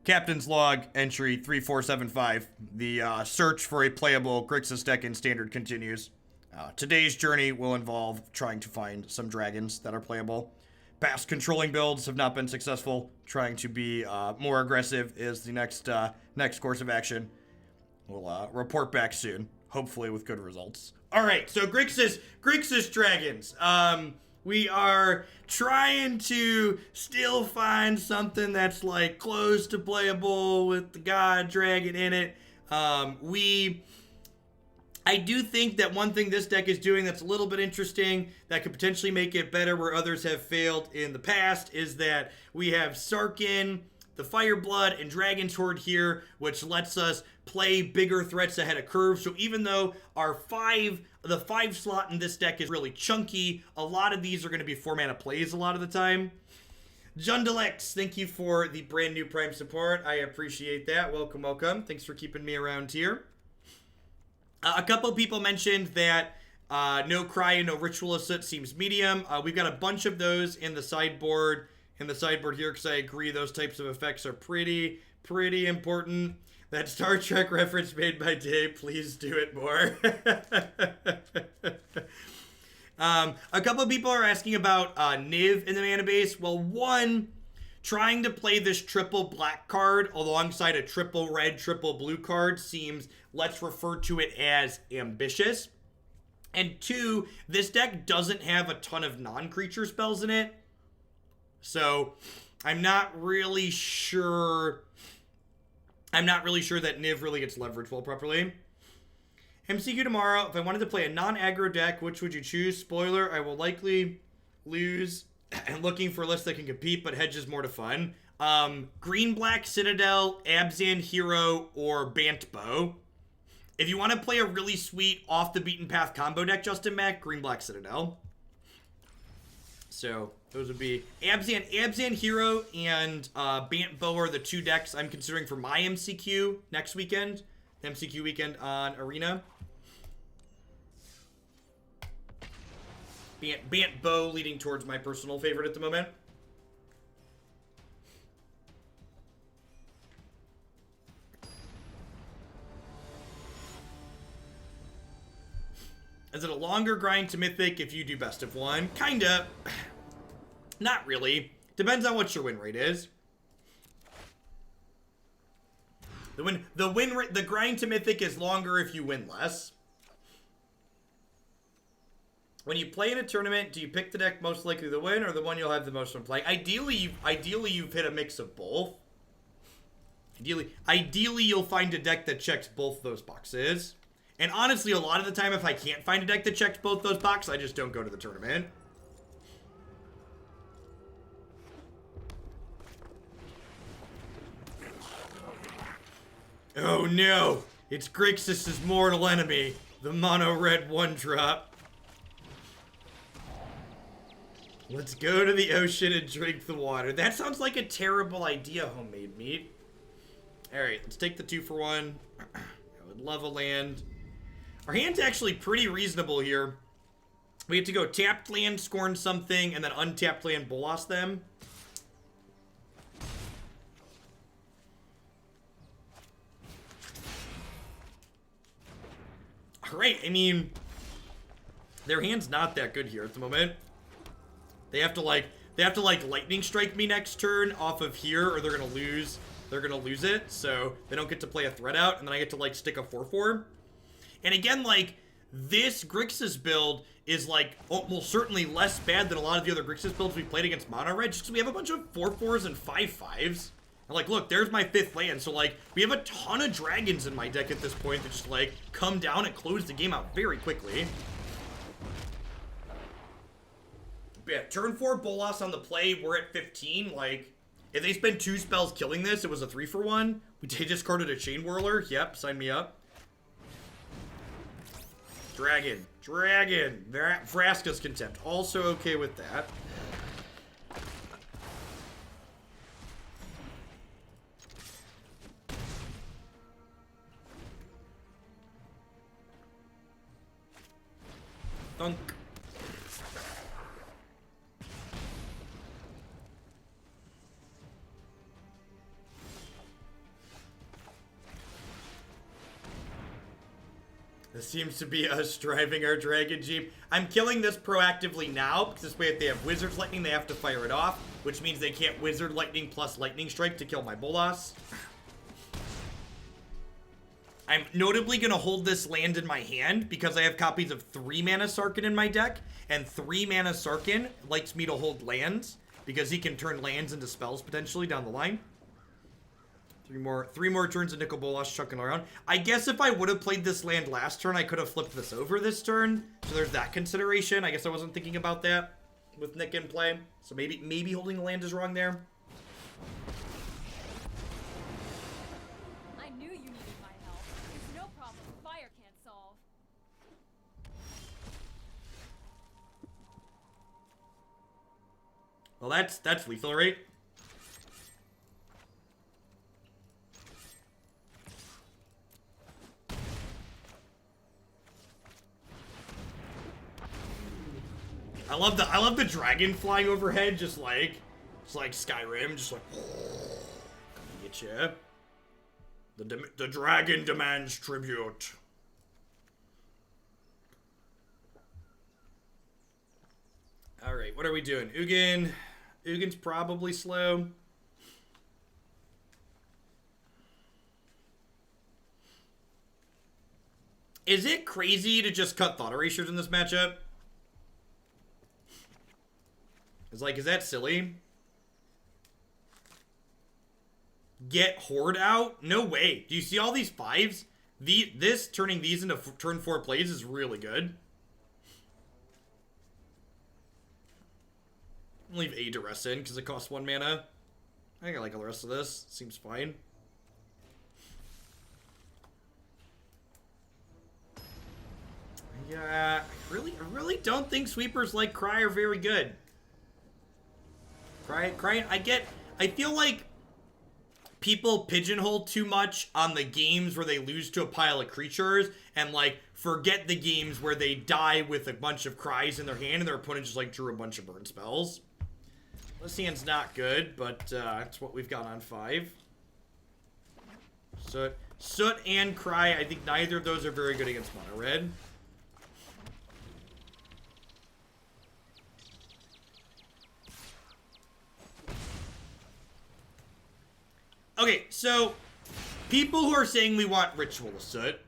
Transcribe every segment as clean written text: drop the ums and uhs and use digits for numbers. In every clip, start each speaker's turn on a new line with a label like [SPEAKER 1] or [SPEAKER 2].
[SPEAKER 1] Captain's Log, entry 3475. The search for a playable Grixis deck in Standard continues. Today's journey will involve trying to find some dragons that are playable. Past controlling builds have not been successful. Trying to be more aggressive is the next course of action. We'll report back soon, hopefully with good results. All right, so Grixis dragons. We are trying to still find something that's like close to playable with the god dragon in it. I do think that one thing this deck is doing that's a little bit interesting that could potentially make it better where others have failed in the past is that we have Sarkhan, the Fireblood, and Dragon's Hoard here, which lets us play bigger threats ahead of curve. So even though the 5 slot in this deck is really chunky, a lot of these are going to be 4-mana plays a lot of the time. Jundalex, thank you for the brand new Prime support. I appreciate that. Welcome, welcome. Thanks for keeping me around here. A couple people mentioned that no Cry and no Ritual of Soot seems medium. We've got a bunch of those in the sideboard here because I agree those types of effects are pretty important. That Star Trek reference made by Dave, please do it more. A couple of people are asking about Niv in the mana base. Well, one, trying to play this triple black card alongside a triple red, triple blue card seems, let's refer to it as ambitious. And two, this deck doesn't have a ton of non-creature spells in it. So I'm not really sure that Niv really gets leveraged well properly. MCQ tomorrow, if I wanted to play a non-aggro deck, which would you choose? Spoiler, I will likely lose and looking for a list that can compete, but hedge is more to fun. Green-Black Citadel, Abzan Hero, or Bantbo. If you want to play a really sweet off-the-beaten-path combo deck, Justin Mack, Green-Black Citadel. So those would be Abzan Hero and Bantbo are the two decks I'm considering for my MCQ next weekend. The MCQ weekend on Arena. Bantbo leading towards my personal favorite at the moment. Is it a longer grind to Mythic if you do best of one? Kinda. Not really. Depends on what your win rate is. The grind to Mythic is longer if you win less. When you play in a tournament, do you pick the deck most likely to win or the one you'll have the most fun playing? Ideally, you've hit a mix of both. Ideally, you'll find a deck that checks both those boxes. And honestly, a lot of the time, if I can't find a deck that checks both those boxes, I just don't go to the tournament. Oh no! It's Grixis' mortal enemy, the mono-red 1-drop. Let's go to the ocean and drink the water. That sounds like a terrible idea, homemade meat. Alright, let's take the 2-for-1. I would love a land. Our hand's actually pretty reasonable here. We have to go tapped land, Scorn something, and then untapped land, Bolas them. Alright, I mean, their hand's not that good here at the moment. They have to like lightning strike me next turn off of here, or they're gonna lose it. So they don't get to play a threat out, and then I get to like stick a 4/4. And again, like this Grixis build is like well certainly less bad than a lot of the other Grixis builds we played against mono red, just because we have a bunch of 4/4s and 5/5s. And like, look, there's my 5th land. So like, we have a ton of dragons in my deck at this point that just like come down and close the game out very quickly. Yeah, turn 4 Bolas on the play, we're at 15. Like, if they spend 2 spells killing this, it was a 3-for-1. We discarded a Chain Whirler. Yep, sign me up. Dragon. Vraska's Contempt. Also okay with that. Thunk. seems to be us driving our Dragon Jeep. I'm killing this proactively now, because this way if they have Wizard's Lightning, they have to fire it off, which means they can't Wizard Lightning plus Lightning Strike to kill my Bolas. I'm notably going to hold this land in my hand, because I have copies of 3 mana Sarkhan in my deck, and 3 mana Sarkhan likes me to hold lands, because he can turn lands into spells potentially down the line. Three more turns of Nicol Bolas chucking around. I guess if I would have played this land last turn, I could have flipped this over this turn. So there's that consideration. I guess I wasn't thinking about that with Nick in play. So maybe holding the land is wrong there.
[SPEAKER 2] I knew you needed my help. There's no problem fire can't solve.
[SPEAKER 1] Well, that's lethal, right? I love the dragon flying overhead, just like Skyrim, just like get you. The dragon demands tribute. All right, what are we doing? Ugin's probably slow. Is it crazy to just cut Thought Erasures in this matchup? It's like, is that silly? Get Hoard out? No way. Do you see all these 5s? This turning these into turn 4 plays is really good. I'll leave a Duress in because it costs 1 mana. I think I like all the rest of this. Seems fine. Yeah, I really don't think sweepers like Cry are very good. Cry, I feel like people pigeonhole too much on the games where they lose to a pile of creatures and like forget the games where they die with a bunch of Cries in their hand and their opponent just like drew a bunch of burn spells. This hand's not good, but that's what we've got on 5. Soot and Cry, I think neither of those are very good against mono red. Okay, so people who are saying we want Ritual of Soot,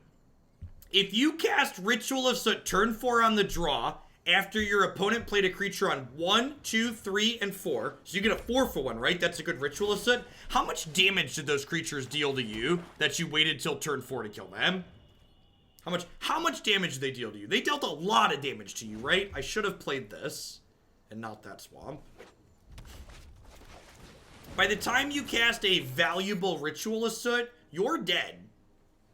[SPEAKER 1] if you cast Ritual of Soot turn 4 on the draw after your opponent played a creature on 1, 2, 3, and 4, so you get a 4 for 1, right? That's a good Ritual of Soot. How much damage did those creatures deal to you that you waited till turn 4 to kill them? How much damage did they deal to you? They dealt a lot of damage to you, right? I should have played this and not that swamp. By the time you cast a valuable Ritual of Soot, you're dead.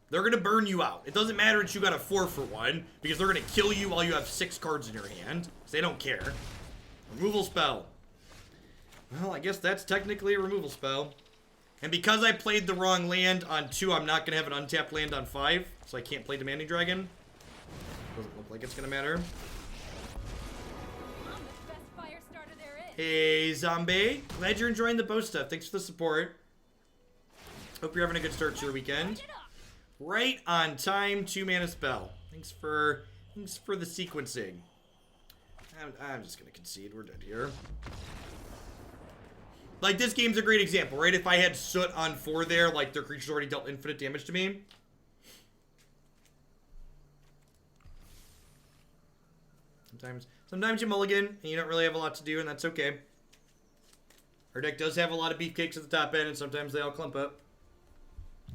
[SPEAKER 1] They're going to burn you out. It doesn't matter that you got a 4 for 1, because they're going to kill you while you have 6 cards in your hand. So they don't care. Removal spell. Well, I guess that's technically a removal spell. And because I played the wrong land on 2, I'm not going to have an untapped land on 5. So I can't play Demanding Dragon. Doesn't look like it's going to matter. Hey, Zombie. Glad you're enjoying the bow stuff. Thanks for the support. Hope you're having a good start to your weekend. Right on time, 2 mana spell. Thanks for the sequencing. I'm just going to concede. We're dead here. Like, this game's a great example, right? If I had Soot on 4 there, like, their creatures already dealt infinite damage to me. Sometimes you mulligan, and you don't really have a lot to do, and that's okay. Our deck does have a lot of beefcakes at the top end, and sometimes they all clump up.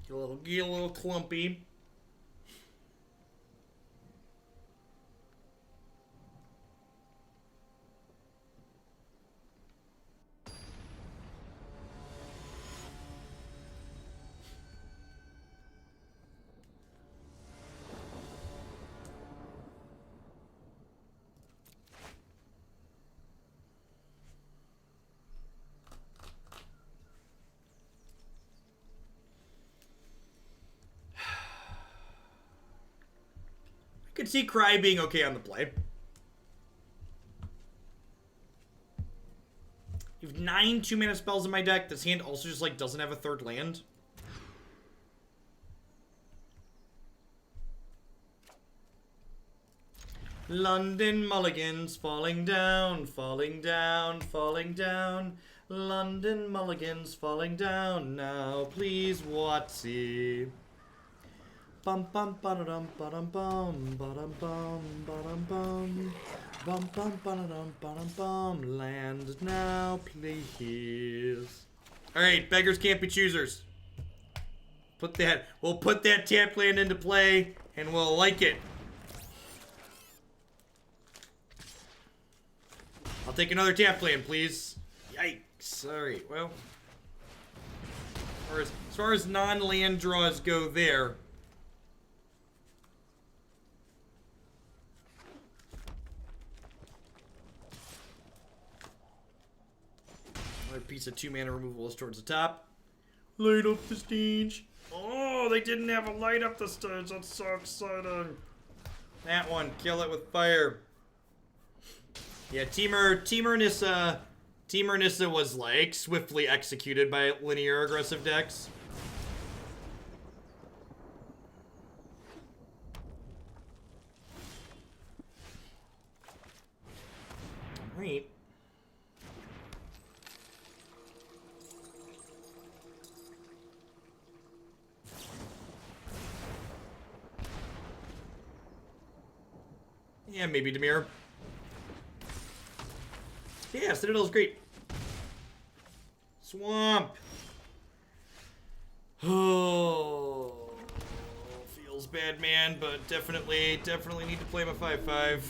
[SPEAKER 1] Get a little clumpy. Could see Cry being okay on the play. You have 9 2-mana spells in my deck. This hand also just, like, doesn't have a 3rd land. London mulligans falling down, falling down, falling down. London mulligans falling down now, please, Watsy. Bum bum ba-da-dum ba-dum bum ba-dum bum ba-dum bum bum bum ba-da-dum ba-dum bum. Land now, please. All right, beggars can't be choosers. We'll put that tap land into play, and we'll like it. I'll take another tap land, please. Yikes. Alright, well. As far as non-land draws go there. Another piece of 2-mana removal is towards the top. Light up the stage. Oh, they didn't have a light up the stage. That's so exciting. That one, kill it with fire. Yeah, Temur Nissa was like swiftly executed by linear aggressive decks. Alright. Yeah, maybe Dimir. Yeah, Citadel's great. Swamp. Oh, feels bad, man, but definitely need to play my 5/5.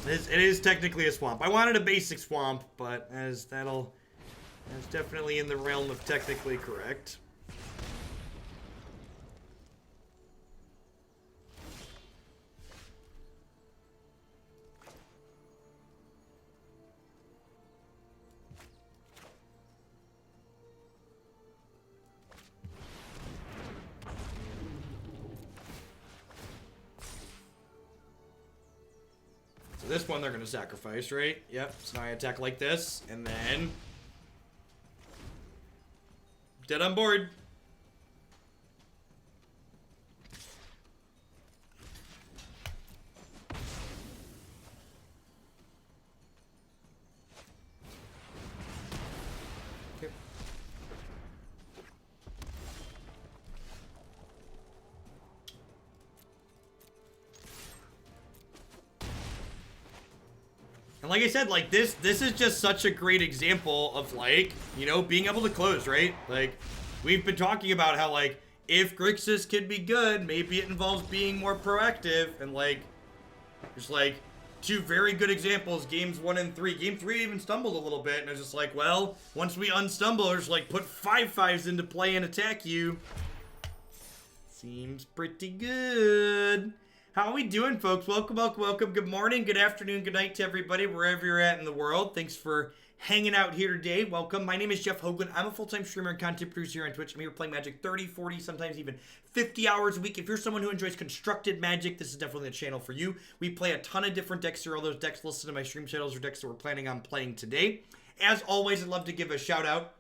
[SPEAKER 1] It is technically a swamp. I wanted a basic swamp, but that's definitely in the realm of technically correct. This one they're going to sacrifice, right? Yep. So now I attack like this, and then... dead on board. Okay. And like I said, like this is just such a great example of like, you know, being able to close, right? Like, we've been talking about how like, if Grixis could be good, maybe it involves being more proactive, and like, there's like two very good examples, games 1 and 3. Game 3 even stumbled a little bit, and it's just like, well, once we unstumble, there's like put 5/5s into play and attack you. Seems pretty good. How are we doing, folks? Welcome, welcome, welcome. Good morning, good afternoon, good night to everybody, wherever you're at in the world. Thanks for hanging out here today. Welcome. My name is Jeff Hoagland. I'm a full-time streamer and content producer here on Twitch. I'm here playing Magic 30, 40, sometimes even 50 hours a week. If you're someone who enjoys constructed Magic, this is definitely the channel for you. We play a ton of different decks here. All those decks listed in my stream channels are decks that we're planning on playing today. As always, I'd love to give a shout-out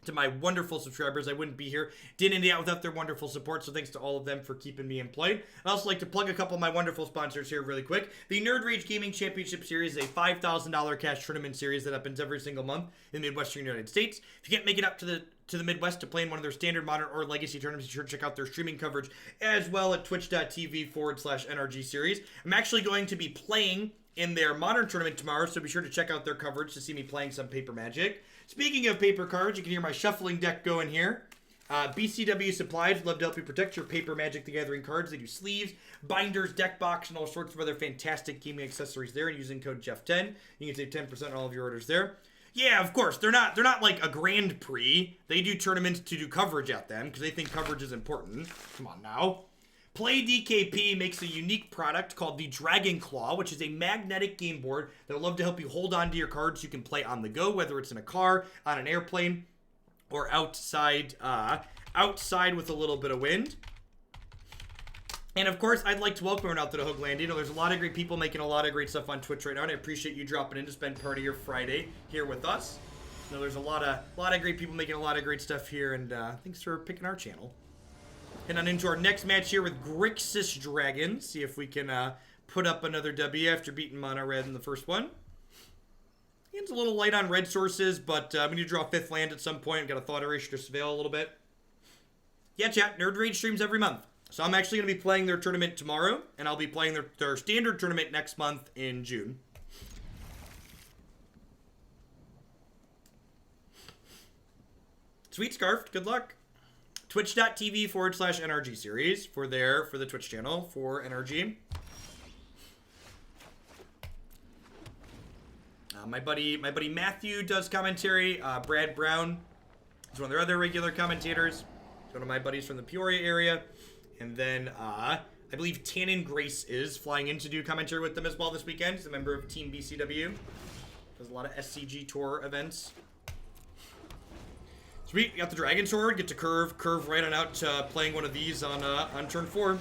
[SPEAKER 1] to my wonderful subscribers. I wouldn't be here day in and day out without their wonderful support, so thanks to all of them for keeping me employed. I'd also like to plug a couple of my wonderful sponsors here really quick. The Nerd Rage Gaming Championship Series is a $5,000 cash tournament series that happens every single month in the Midwestern United States. If you can't make it up to the Midwest to play in one of their standard, modern, or legacy tournaments, be sure to check out their streaming coverage as well at twitch.tv/NRG series. I'm actually going to be playing in their modern tournament tomorrow, so be sure to check out their coverage to see me playing some paper Magic. Speaking of paper cards, you can hear my shuffling deck going here. BCW Supplies, love to help you protect your paper Magic the Gathering cards. They do sleeves, binders, deck box, and all sorts of other fantastic gaming accessories there. And using code Jeff10, you can save 10% on all of your orders there. Yeah, of course, they're not like a Grand Prix. They do tournaments to do coverage at them because they think coverage is important. Come on now. Play DKP makes a unique product called the Dragon Claw, which is a magnetic game board that will love to help you hold on to your cards you can play on the go, whether it's in a car, on an airplane, or outside with a little bit of wind. And of course, I'd like to welcome everyone out to the Hoagland. You know, there's a lot of great people making a lot of great stuff on Twitch right now, and I appreciate you dropping in to spend part of your Friday here with us. No, there's a lot of great people making a lot of great stuff here, and thanks for picking our channel. Head on into our next match here with Grixis Dragon. See if we can put up another W after beating Mono Red in the first one. It's a little light on red sources, but we need to draw a 5th land at some point. We've got a Thought Erasure to surveil a little bit. Yeah, chat, Nerd Rage streams every month. So I'm actually going to be playing their tournament tomorrow, and I'll be playing their standard tournament next month in June. Sweet Scarf, good luck. Twitch.tv/NRG series for the Twitch channel for NRG. My buddy Matthew does commentary. Brad Brown is one of their other regular commentators. He's one of my buddies from the Peoria area. And then I believe Tannen Grace is flying in to do commentary with them as well this weekend. He's a member of Team BCW. Does a lot of SCG tour events. Sweet, got the Dragon Sword. Get to curve right on out to playing one of these on turn 4.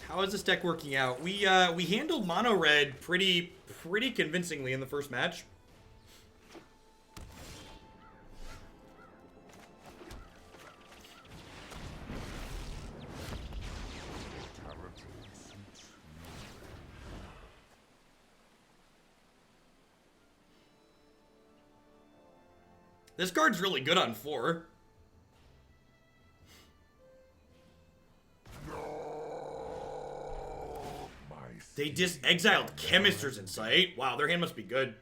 [SPEAKER 1] How is this deck working out? We handled Mono Red pretty convincingly in the first match. This card's really good on 4. They just exiled Chemister's Insight. Wow, their hand must be good.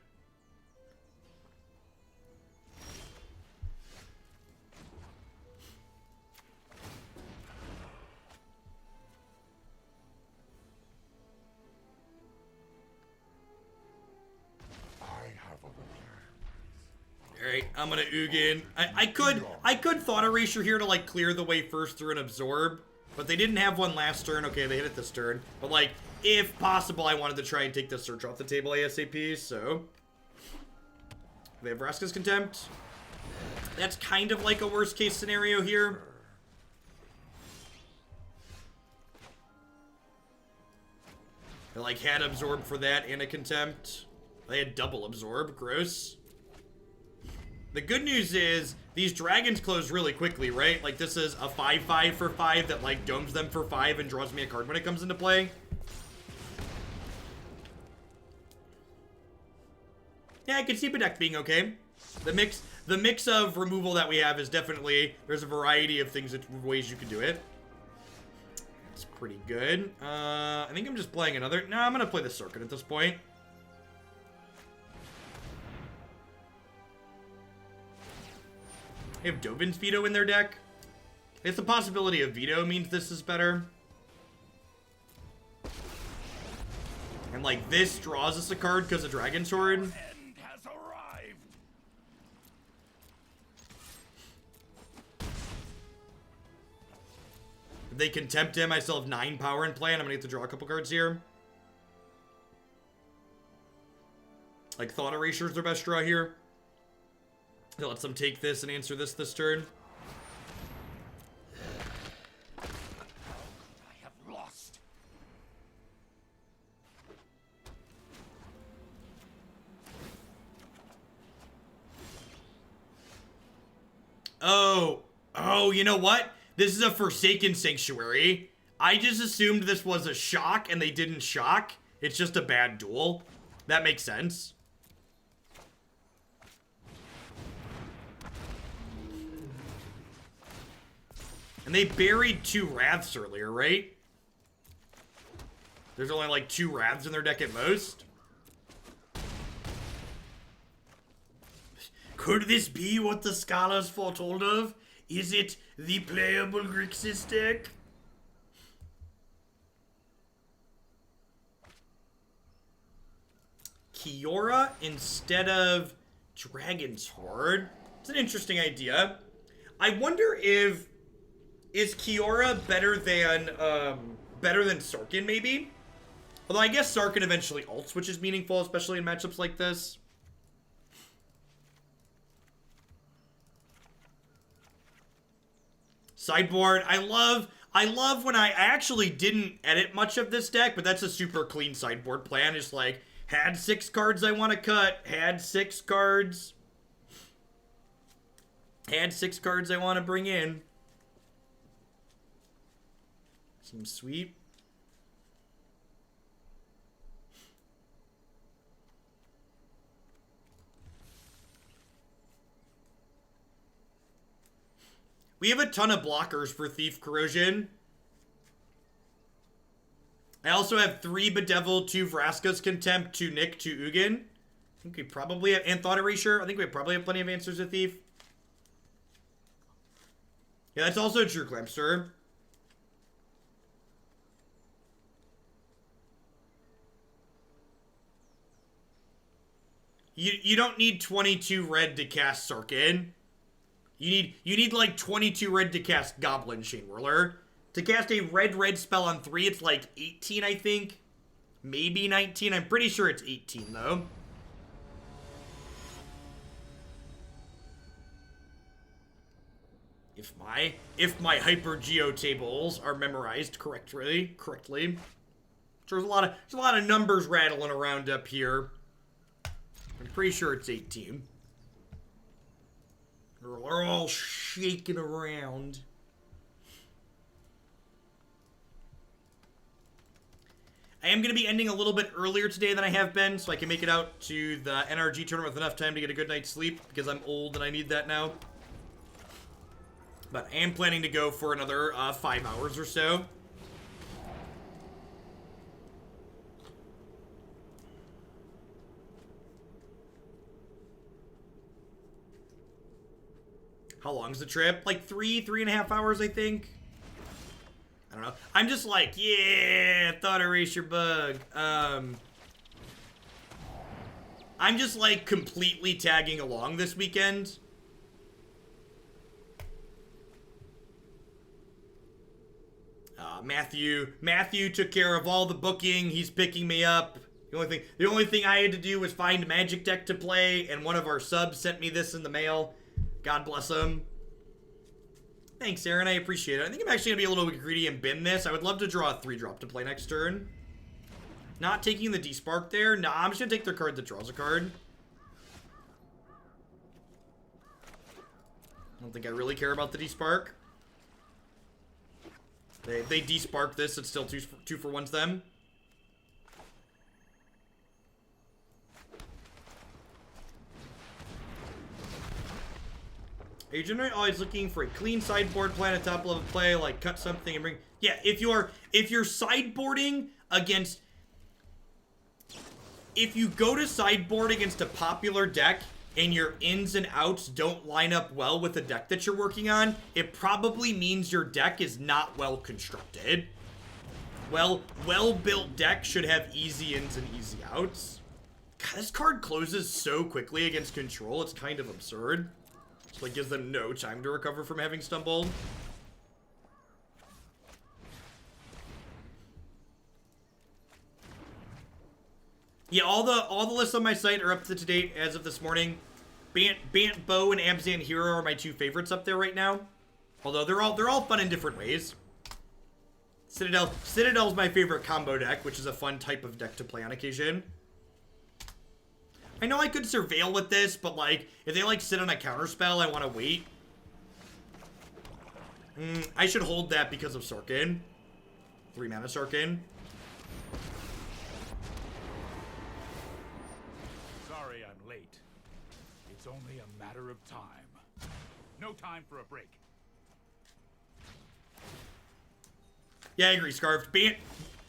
[SPEAKER 1] Alright, I'm gonna Ugin. I could Thought Erasure here to like clear the way first through an Absorb, but they didn't have one last turn. Okay, they hit it this turn. But like, if possible, I wanted to try and take the search off the table ASAP, so. They have Vraska's Contempt. That's kind of like a worst case scenario here. They like had Absorb for that and a Contempt. They had double Absorb, gross. The good news is, these dragons close really quickly, right? Like, this is a 5/5 for 5 that, like, domes them for 5 and draws me a card when it comes into play. Yeah, I can see Bedeck being okay. The mix of removal that we have is definitely, there's a variety of things, ways you can do it. It's pretty good. I think I'm just playing another, no, I'm gonna play the Sarkhan at this point. They have Dovin's Veto in their deck. It's the possibility of Veto means this is better. And like this draws us a card because of Dragon Sword. If they Contempt him, I still have 9 power in play, and I'm gonna get to draw a couple cards here. Like Thought Erasure is their best draw here. It lets them take this and answer this turn.
[SPEAKER 3] I have lost.
[SPEAKER 1] Oh, you know what? This is a Forsaken Sanctuary. I just assumed this was a shock, and they didn't shock. It's just a bad duel. That makes sense. And they buried 2 Wraths earlier, right? There's only like 2 Wraths in their deck at most. Could this be what the scholars foretold of? Is it the playable Grixis deck? Kiora instead of Dragon's Hoard. It's an interesting idea. I wonder if is Kiora better than Sarkhan maybe? Although I guess Sarkhan eventually ults, which is meaningful, especially in matchups like this. Sideboard. I love when I actually didn't edit much of this deck, but that's a super clean sideboard plan. It's like, Had 6 cards I want to cut. Had 6 cards. Had 6 cards I want to bring in. Seems sweet. We have a ton of blockers for Thief Corrosion. I also have 3 Bedevil, 2 Vraska's Contempt, 2 Nick, 2 Ugin. I think we probably have, and Thought Erasure. I think we probably have plenty of answers to Thief. Yeah, that's also true, Clamster. You don't need 22 red to cast Sarkhan. You need like 22 red to cast Goblin Chain Whirler. To cast a red spell on 3, it's like 18, I think. Maybe 19. I'm pretty sure it's 18 though. If my Hyper Geo tables are memorized correctly. There's a lot of numbers rattling around up here. I'm pretty sure it's 18. They're all shaking around. I am going to be ending a little bit earlier today than I have been, so I can make it out to the NRG tournament with enough time to get a good night's sleep, because I'm old and I need that now. But I am planning to go for another 5 hours or so. How long's the trip? Like 3.5 hours, I think. I don't know. I'm just like, yeah, Thought Erasure bug. I'm just like completely tagging along this weekend. Matthew took care of all the booking. He's picking me up. The only thing I had to do was find Magic Deck to play, and one of our subs sent me this in the mail. God bless him. Thanks, Aaron. I appreciate it. I think I'm actually going to be a little bit greedy and bin this. I would love to draw a 3-drop to play next turn. Not taking the Despark there. Nah, I'm just going to take their card that draws a card. I don't think I really care about the Despark. They Despark this, it's still 2 for 1 to them. Are you generally always looking for a clean sideboard plan at top level play, like cut something and bring... Yeah, if you're sideboarding against... If you go to sideboard against a popular deck and your ins and outs don't line up well with the deck that you're working on, it probably means your deck is not well constructed. Well-built deck should have easy ins and easy outs. God, this card closes so quickly against control, it's kind of absurd. So it gives them no time to recover from having stumbled. Yeah, all the lists on my site are up to date as of this morning. Bant Bow and Abzan Hero are my 2 favorites up there right now. Although they're all fun in different ways. Citadel's my favorite combo deck, which is a fun type of deck to play on occasion. I know I could Surveil with this, but like, if they like sit on a counterspell, I want to wait. I should hold that because of Sarkhan. 3 mana Sarkhan.
[SPEAKER 3] Sorry I'm late. It's only a matter of time. No time for a break.
[SPEAKER 1] Yeah, I agree, Scarfed.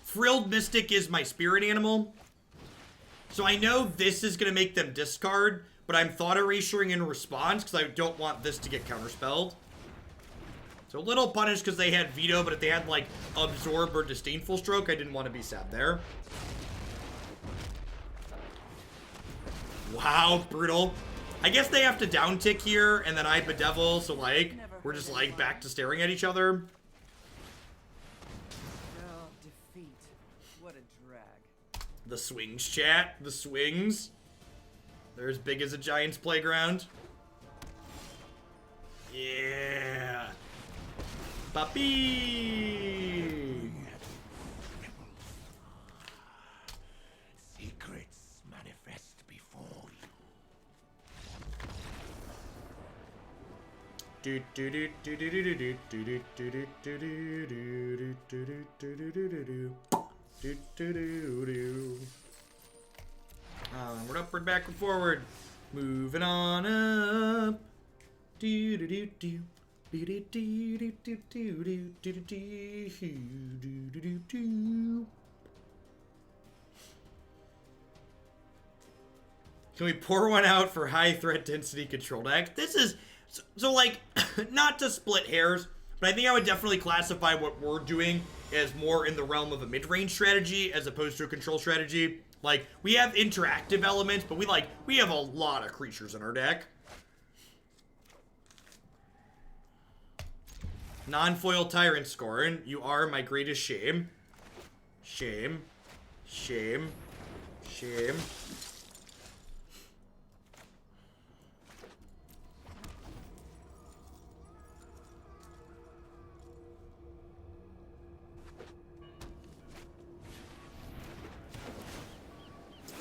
[SPEAKER 1] Frilled Mystic is my spirit animal. So I know this is going to make them discard, but I'm Thought Erasuring in response because I don't want this to get counterspelled. So a little punished because they had Veto, but if they had, like, Absorb or Disdainful Stroke, I didn't want to be sad there. Wow, brutal. I guess they have to down tick here, and then I Bedevil, so, like, we're just, like, back to staring at each other. The swings, chat. The swings. They're as big as a Giant's playground. Yeah. Puppy.
[SPEAKER 3] Secrets
[SPEAKER 1] Onward, upward, backward, forward. Moving on up. Do do do do. Do do do do do do do do do do. Can we pour one out for high threat density control deck? This is so like not to split hairs, but I think I would definitely classify what we're doing as more in the realm of a mid-range strategy as opposed to a control strategy. Like, we have interactive elements, but we have a lot of creatures in our deck. Non-foil Tyrant Scorn, you are my greatest shame. Shame. Shame. Shame.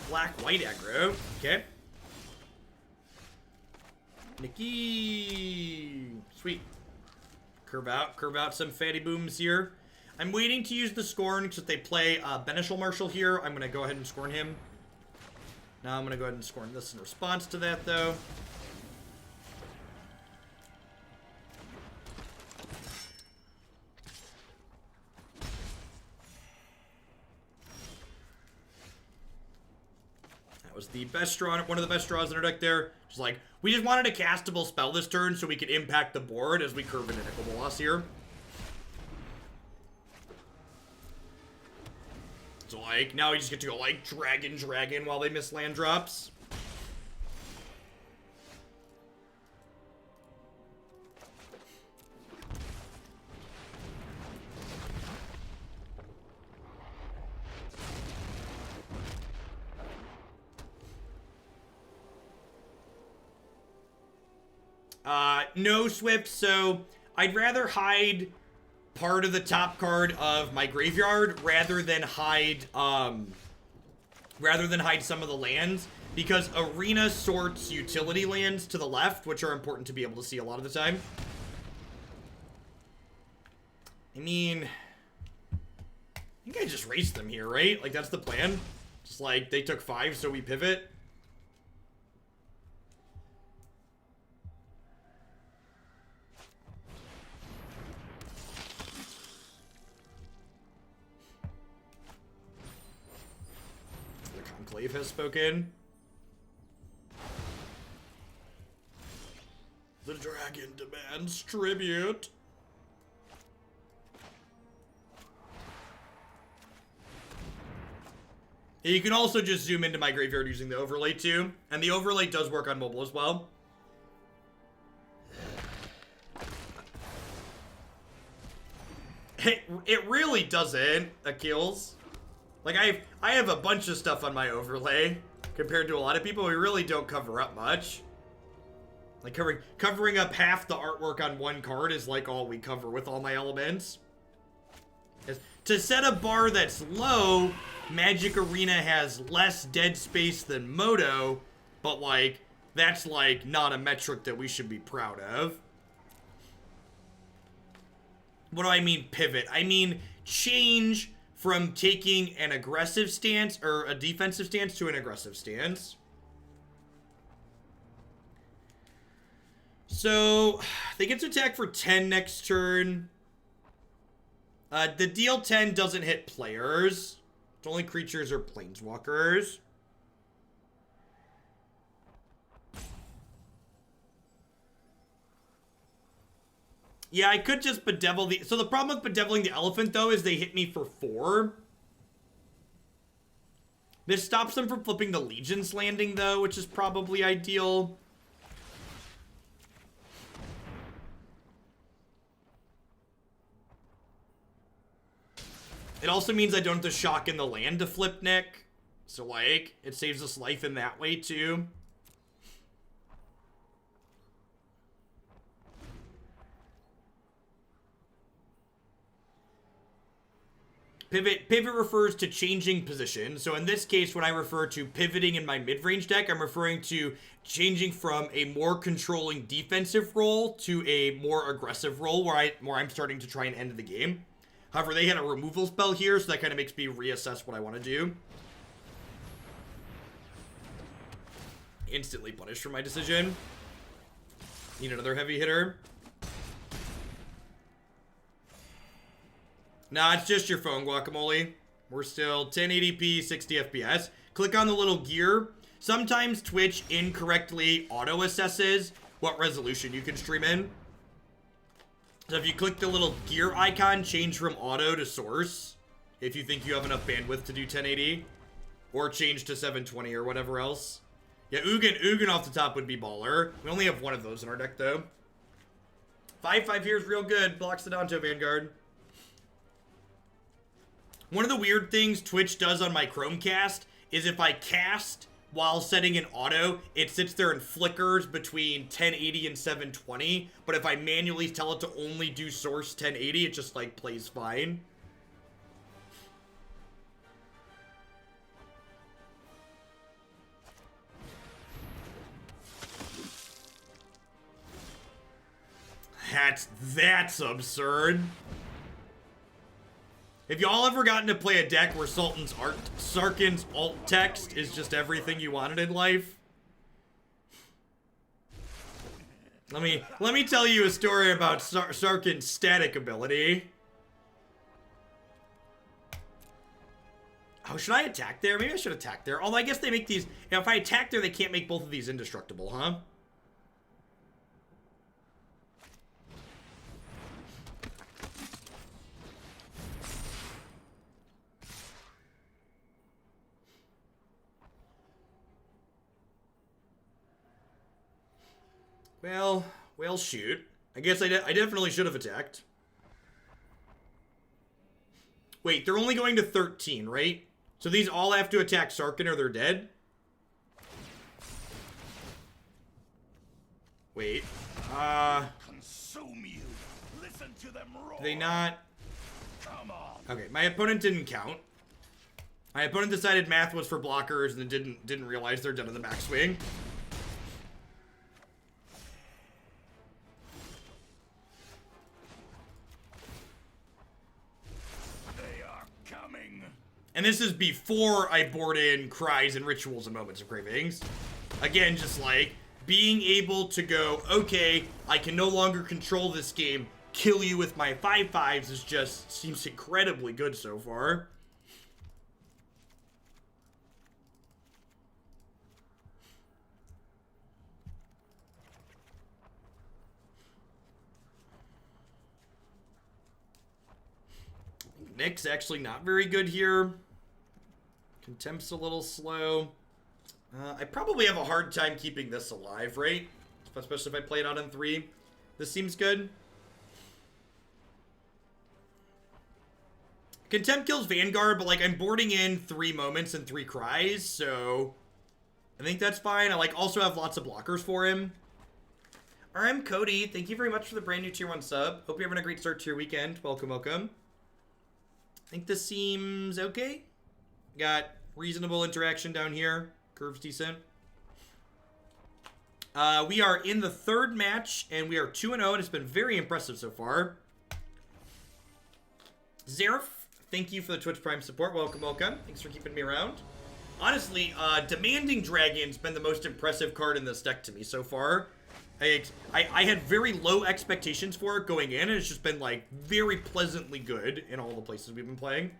[SPEAKER 1] Black-white aggro. Okay. Nikki. Sweet. Curve out some fatty booms here. I'm waiting to use the Scorn because if they play Beneficial Marshal here, I'm going to go ahead and Scorn him. Now I'm going to go ahead and Scorn this in response to that, though. That was the best draw, one of the best draws in our deck there. Just like, we just wanted a castable spell this turn so we could impact the board as we curve into Nicol Bolas here. So like, now we just get to go like dragon while they miss land drops. No Swift, so I'd rather hide part of the top card of my graveyard rather than hide some of the lands, because Arena sorts utility lands to the left, which are important to be able to see a lot of the time. I mean, I think I just raced them here, right? Like, that's the plan. Just like, they took 5, so we pivot. Conclave has spoken. The dragon demands tribute. You can also just zoom into my graveyard using the overlay too. And the overlay does work on mobile as well. It really doesn't, Achilles. Like, I have a bunch of stuff on my overlay compared to a lot of people. We really don't cover up much. Like, covering up half the artwork on one card is like all we cover with all my elements. To set a bar that's low, Magic Arena has less dead space than Moto, but like, that's like not a metric that we should be proud of. What do I mean pivot? I mean change from taking an aggressive stance or a defensive stance to an aggressive stance. So they get to attack for 10 next turn. The deal 10 doesn't hit players. It's only creatures or planeswalkers. Yeah, I could just bedevil the... So the problem with bedeviling the elephant, though, is they hit me for 4. This stops them from flipping the Legion's Landing, though, which is probably ideal. It also means I don't have to shock in the land to flip Nick. So, like, it saves us life in that way, too. Pivot refers to changing position. So in this case, when I refer to pivoting in my mid-range deck, I'm referring to changing from a more controlling defensive role to a more aggressive role where I'm starting to try and end the game. However, they had a removal spell here, so that kind of makes me reassess what I want to do. Instantly punished for my decision. Need another heavy hitter. Nah, it's just your phone, Guacamole. We're still 1080p, 60 FPS. Click on the little gear. Sometimes Twitch incorrectly auto-assesses what resolution you can stream in. So if you click the little gear icon, change from auto to source. If you think you have enough bandwidth to do 1080. Or change to 720 or whatever else. Yeah, Ugin off the top would be baller. We only have one of those in our deck, though. 5/5 here is real good. Blocks the Danto Vanguard. One of the weird things Twitch does on my Chromecast is if I cast while setting an auto, it sits there and flickers between 1080 and 720. But if I manually tell it to only do source 1080, it just like plays fine. That's absurd. If y'all ever gotten to play a deck where Sarkhan's alt text is just everything you wanted in life, let me tell you a story about Sarkhan's static ability. Oh, should I attack there? Maybe I should attack there. Although I guess they make these. If I attack there, they can't make both of these indestructible, huh? Well, shoot. I guess I definitely should have attacked. Wait, they're only going to 13, right? So these all have to attack Sarkhan or they're dead? Wait.
[SPEAKER 3] Consume you. Listen to them roar.
[SPEAKER 1] Do they not?
[SPEAKER 3] Come on.
[SPEAKER 1] Okay, my opponent didn't count. My opponent decided math was for blockers and then didn't realize they're dead in the backswing. And this is before I board in Cries and Rituals and Moments of Cravings. Again, just like being able to go, okay, I can no longer control this game, kill you with my 5/5s is just seems incredibly good so far. Nick's actually not very good here. Contempt's a little slow. I probably have a hard time keeping this alive, right? Especially if I play it out in 3. This seems good. Contempt kills Vanguard, but like I'm boarding in 3 moments and 3 cries, so I think that's fine. I like also have lots of blockers for him. I'm Cody. Thank you very much for the brand new tier 1 sub. Hope you're having a great start to your weekend. Welcome, welcome. I think this seems okay. Got reasonable interaction down here. Curve's decent. We are in the 3rd match, and we are 2-0, and it's been very impressive so far. Zaref, thank you for the Twitch Prime support. Welcome, welcome. Thanks for keeping me around. Honestly, Demanding Dragon's been the most impressive card in this deck to me so far. I had very low expectations for it going in, and it's just been, like, very pleasantly good in all the places we've been playing.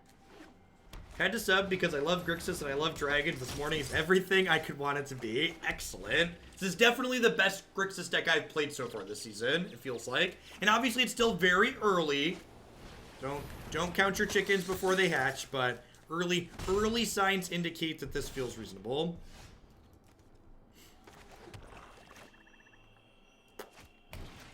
[SPEAKER 1] Had to sub because I love Grixis and I love Dragons. This morning is everything I could want it to be. Excellent. This is definitely the best Grixis deck I've played so far this season, it feels like. And obviously it's still very early. Don't count your chickens before they hatch, but early signs indicate that this feels reasonable.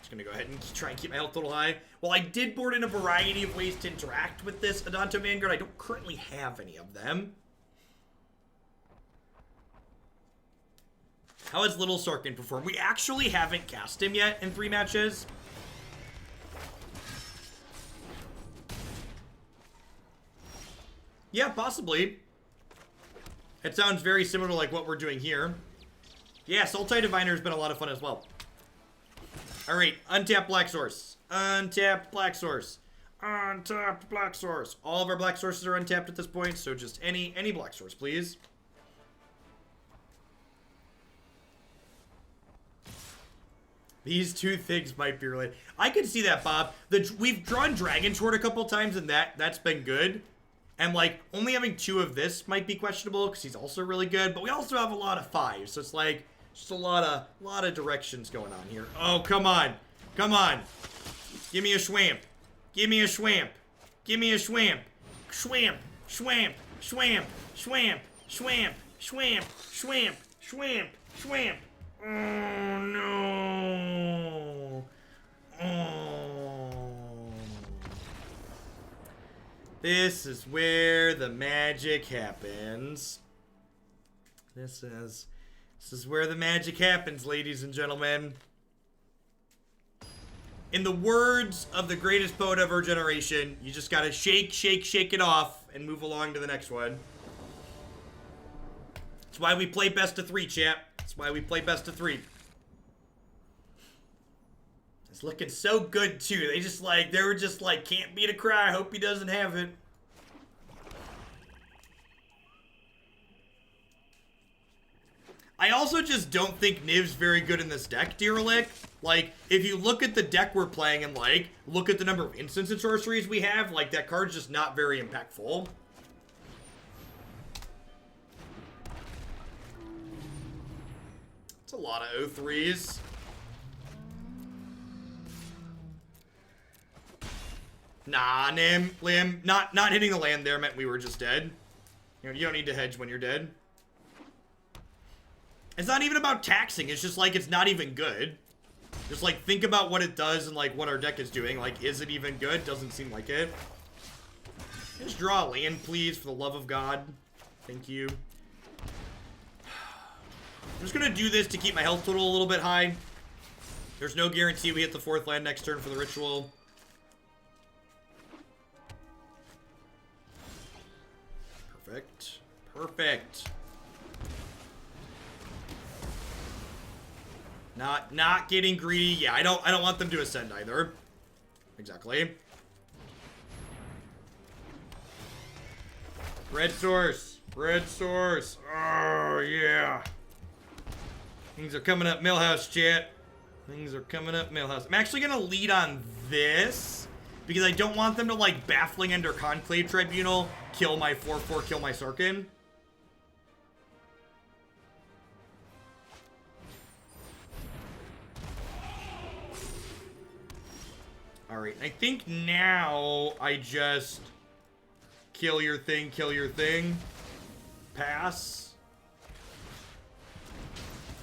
[SPEAKER 1] Gonna go ahead and try and keep my health a little high. Well, I did board in a variety of ways to interact with this Adanto Vanguard. I don't currently have any of them. How has Little Sarkhan performed? We actually haven't cast him yet in 3 matches. Yeah, possibly. It sounds very similar to like what we're doing here. Yeah, Sultai Diviner has been a lot of fun as well. Alright, untap Black Source. Untapped Black Source. Untapped Black Source. All of our Black Sources are untapped at this point, so just any Black Source, please. These two things might be related. I can see that, Bob. We've drawn Dragon's Hoard a couple times, and that's been good. And, like, only having 2 of this might be questionable, because he's also really good. But we also have a lot of 5, so it's like, just a lot of directions going on here. Oh, come on. Come on. Give me a Schwamp. Give me a Schwamp. Give me a Schwamp. Schwamp. Schwamp. Schwamp. Schwamp. Schwamp. Schwamp. Schwamp. Schwamp. Schwamp. Oh, no. Oh. This is where the magic happens. This is where the magic happens, ladies and gentlemen. In the words of the greatest poet of our generation, you just gotta shake, shake, shake it off and move along to the next one. That's why we play best of 3, chat. That's why we play best of 3. It's looking so good, too. They were just like, can't beat a cry. Hope he doesn't have it. I also just don't think Niv's very good in this deck, Derelict. Like, if you look at the deck we're playing and, like, look at the number of instants and sorceries we have, like, that card's just not very impactful. It's a lot of O3s. Nah, Lim. Not hitting the land there meant we were just dead. You know, you don't need to hedge when you're dead. It's not even about taxing. It's just like it's not even good. Just like think about what it does and like what our deck is doing. Like, is it even good? Doesn't seem like it. Just draw a land, please, for the love of God. Thank you. I'm just gonna do this to keep my health total a little bit high. There's no guarantee we hit the 4th land next turn for the ritual. Perfect. Perfect. Not getting greedy. Yeah, I don't want them to ascend either. Exactly. Red source. Red source. Oh, yeah. Things are coming up Millhouse, chat. Things are coming up Millhouse. I'm actually going to lead on this because I don't want them to, like, Baffling Ender Conclave Tribunal, kill my 4/4, kill my Sarkhan. Alright, I think now I just kill your thing, pass.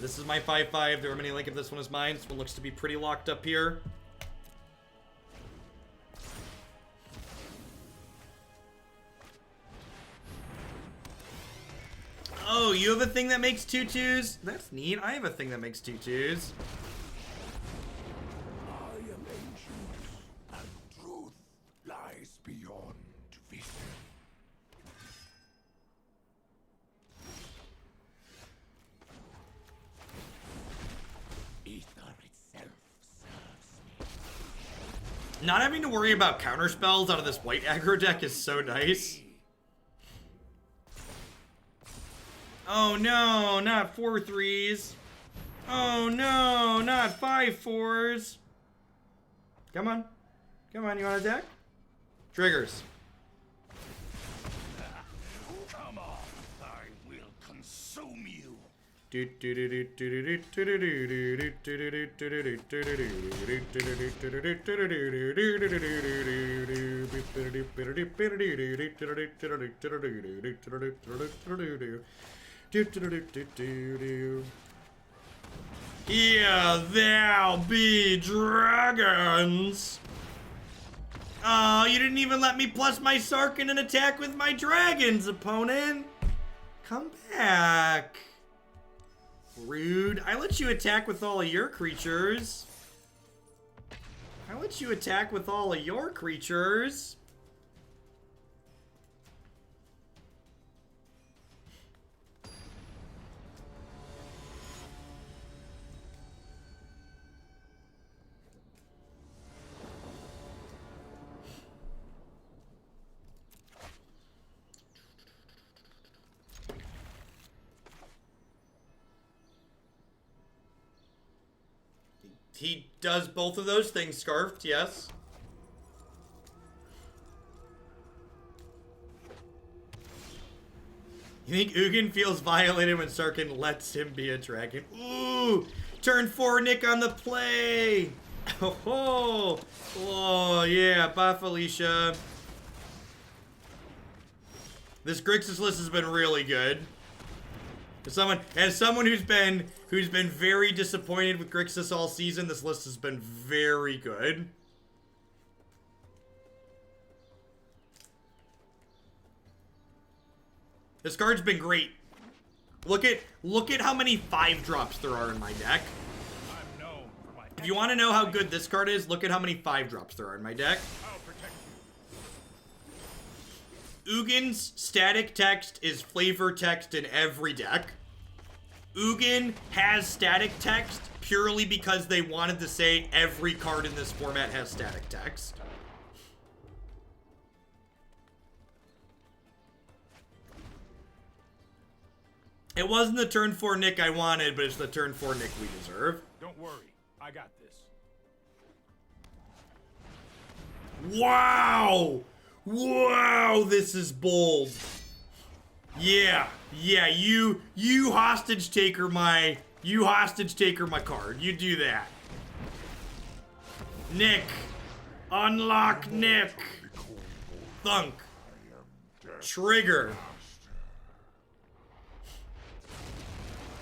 [SPEAKER 1] This is my 5/5. There are many like if this one is mine. This one looks to be pretty locked up here. Oh, you have a thing that makes 2/2s? That's neat. I have a thing that makes 2/2s.
[SPEAKER 3] Beyond vision. Ether itself serves me.
[SPEAKER 1] Not having to worry about counter spells out of this white aggro deck is so nice. Oh no, not 4/3s. Oh no, not 5/4s. Come on. Come on, you want to attack? Triggers.
[SPEAKER 3] Come on, I will consume you.
[SPEAKER 1] Here there be dragons. Oh, you didn't even let me plus my Sarkhan and attack with my dragons, opponent. Come back. Rude. I let you attack with all of your creatures. I let you attack with all of your creatures. He does both of those things, Scarfed, yes. You think Ugin feels violated when Sarkhan lets him be a dragon? Ooh! Turn 4 Nick on the play! Oh, yeah. Bye, Felicia. This Grixis list has been really good. As someone who's been very disappointed with Grixis all season, this list has been very good. This card's been great. Look at how many 5-drops there are in my deck. If you want to know how good this card is, look at how many 5-drops there are in my deck. Ugin's static text is flavor text in every deck. Ugin has static text purely because they wanted to say every card in this format has static text. It wasn't the turn 4 Nick I wanted, but it's the turn 4 Nick we deserve.
[SPEAKER 3] Don't worry, I got this.
[SPEAKER 1] Wow! Wow, this is bold. Yeah, you hostage taker my card. You do that. Nick. Unlock Nick. Thunk. Trigger.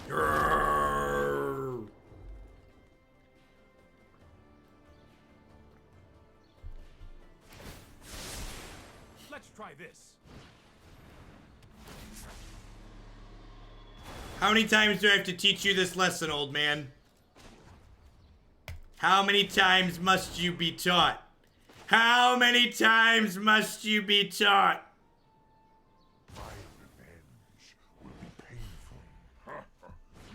[SPEAKER 1] Grrr.
[SPEAKER 3] Let's try this.
[SPEAKER 1] How many times do I have to teach you this lesson, old man? How many times must you be taught? How many times must you be taught?
[SPEAKER 4] My revenge will be painful.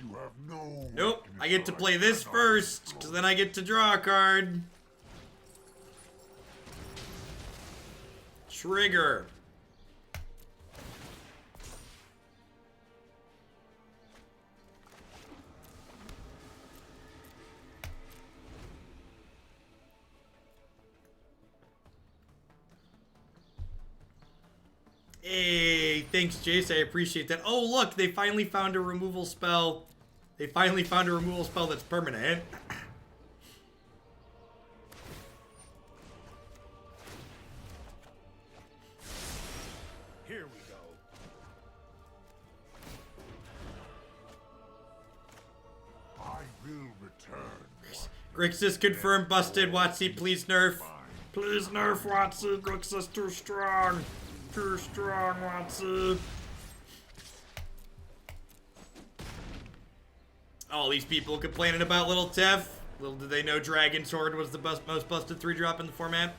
[SPEAKER 4] You have no
[SPEAKER 1] Nope, I get to play this first, because then I get to draw a card. Trigger. Hey, thanks, Jace. I appreciate that. Oh, look, they finally found a removal spell. They finally found a removal spell that's permanent.
[SPEAKER 3] Here we go.
[SPEAKER 4] I will return.
[SPEAKER 1] Grixis confirmed busted. Watsy, please nerf. Please nerf Watsy. Grixis too strong. Too strong, Watsy. All these people complaining about Little Tef. Little did they know Dragon's Hoard was the most busted 3-drop in the format.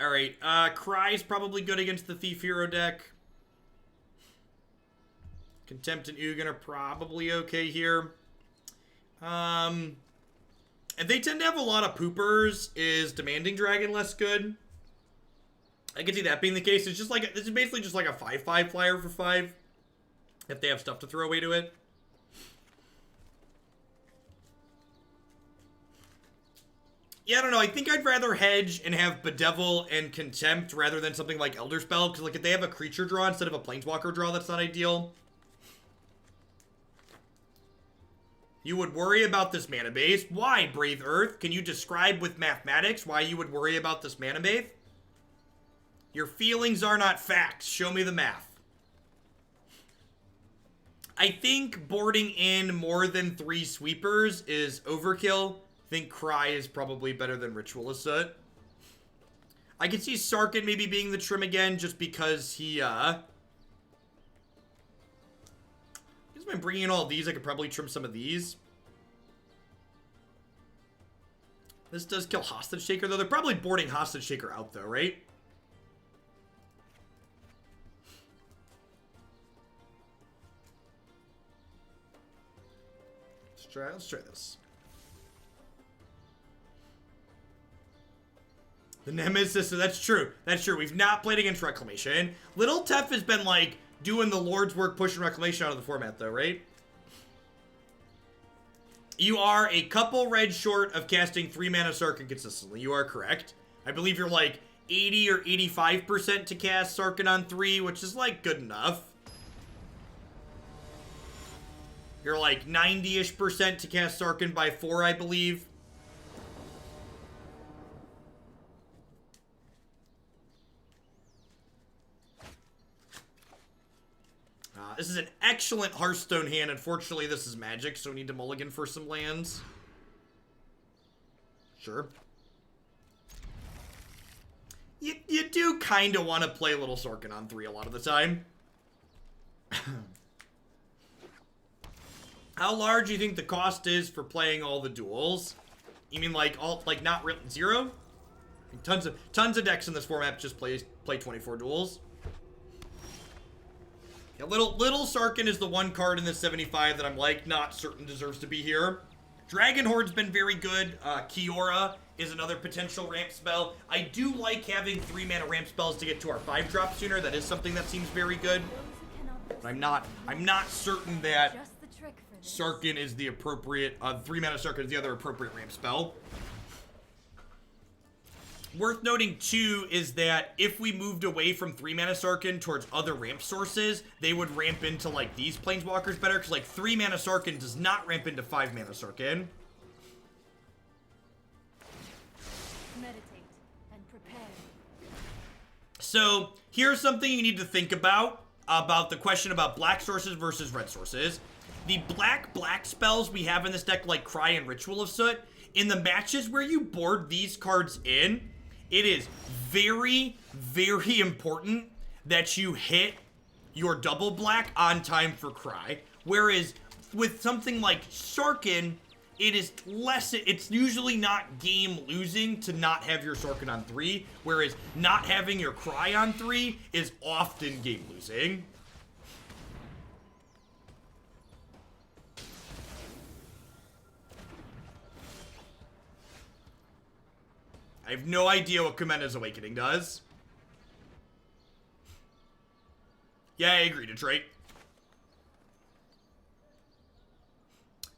[SPEAKER 1] Alright, Cry's probably good against the Thief Hero deck. Contempt and Ugin are probably okay here. And they tend to have a lot of poopers. Is Demanding Dragon less good? I can see that being the case. It's just like, this is basically just like a 5/5 flyer for 5. If they have stuff to throw away to it. Yeah, I don't know. I think I'd rather hedge and have Bedevil and Contempt rather than something like Elderspell. Because like if they have a creature draw instead of a planeswalker draw, that's not ideal. You would worry about this mana base. Why, Brave Earth? Can you describe with mathematics why you would worry about this mana base? Your feelings are not facts. Show me the math. I think boarding in more than 3 sweepers is overkill. I think Cry is probably better than Ritual of Soot. I could see Sarkhan maybe being the trim again just because he's been bringing in all these. I could probably trim some of these. This does kill Hostage Taker, though. They're probably boarding Hostage Taker out, though, right? Let's try this. The Nemesis, so that's true. That's true. We've not played against Reclamation. Little Tef has been, like, doing the Lord's work pushing Reclamation out of the format, though, right? You are a couple red short of casting 3 mana Sarkhan consistently. You are correct. I believe you're like 80 or 85% to cast Sarkhan on 3, which is like good enough. You're like 90-ish% to cast Sarkhan by 4, I believe. This is an excellent Hearthstone hand. Unfortunately, this is Magic, so we need to mulligan for some lands. Sure. You do kind of want to play a little Sarkhan on 3 a lot of the time. How large do you think the cost is for playing all the duels? You mean like not really 0? Tons of decks in this format just play 24 duels. Yeah, little Sarkhan is the one card in this 75 that I'm like not certain deserves to be here. Dragon Hoard's been very good. Kiora is another potential ramp spell. I do like having 3 mana ramp spells to get to our 5-drop sooner. That is something that seems very good. But I'm not certain that Sarkhan is the appropriate 3 mana Sarkhan is the other appropriate ramp spell. Worth noting, too, is that if we moved away from 3 mana Sarkhan towards other ramp sources, they would ramp into, like, these Planeswalkers better, because, like, 3 mana Sarkhan does not ramp into 5 mana Sarkhan.
[SPEAKER 2] Meditate and prepare.
[SPEAKER 1] So, here's something you need to think about the question about black sources versus red sources. The black spells we have in this deck, like Cry and Ritual of Soot, in the matches where you board these cards in, it is very, very important that you hit your double black on time for Cry. Whereas with something like Sarkhan, it is less, it's usually not game losing to not have your Sarkhan on 3, whereas not having your Cry on 3 is often game losing. I have no idea what Kumena's Awakening does. Yeah, I agree, Detroit.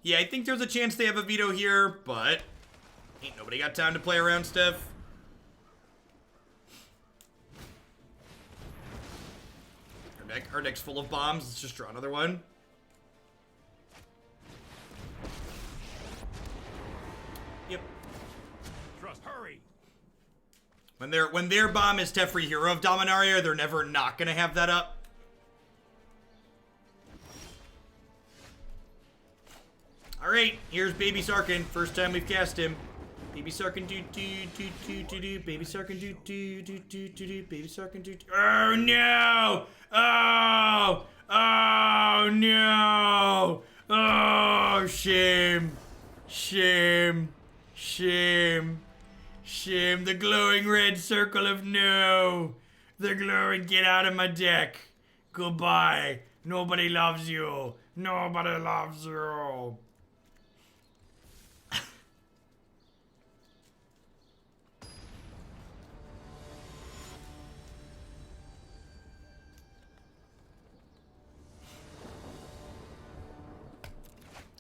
[SPEAKER 1] Yeah, I think there's a chance they have a veto here, but ain't nobody got time to play around stuff. Our deck's full of bombs. Let's just draw another one. Yep.
[SPEAKER 3] Trust, hurry.
[SPEAKER 1] When their bomb is Teferi, Hero of Dominaria, they're never not gonna have that up. Alright, here's Baby Sarkhan. First time we've cast him. Baby Sarkhan do Baby Sarkhan do Baby Sarkhan do. Oh no! Oh! Oh no! Oh, shame. Shame. Shame. Shame. The glowing red circle of no. The glowing, get out of my deck. Goodbye. Nobody loves you. Nobody loves you.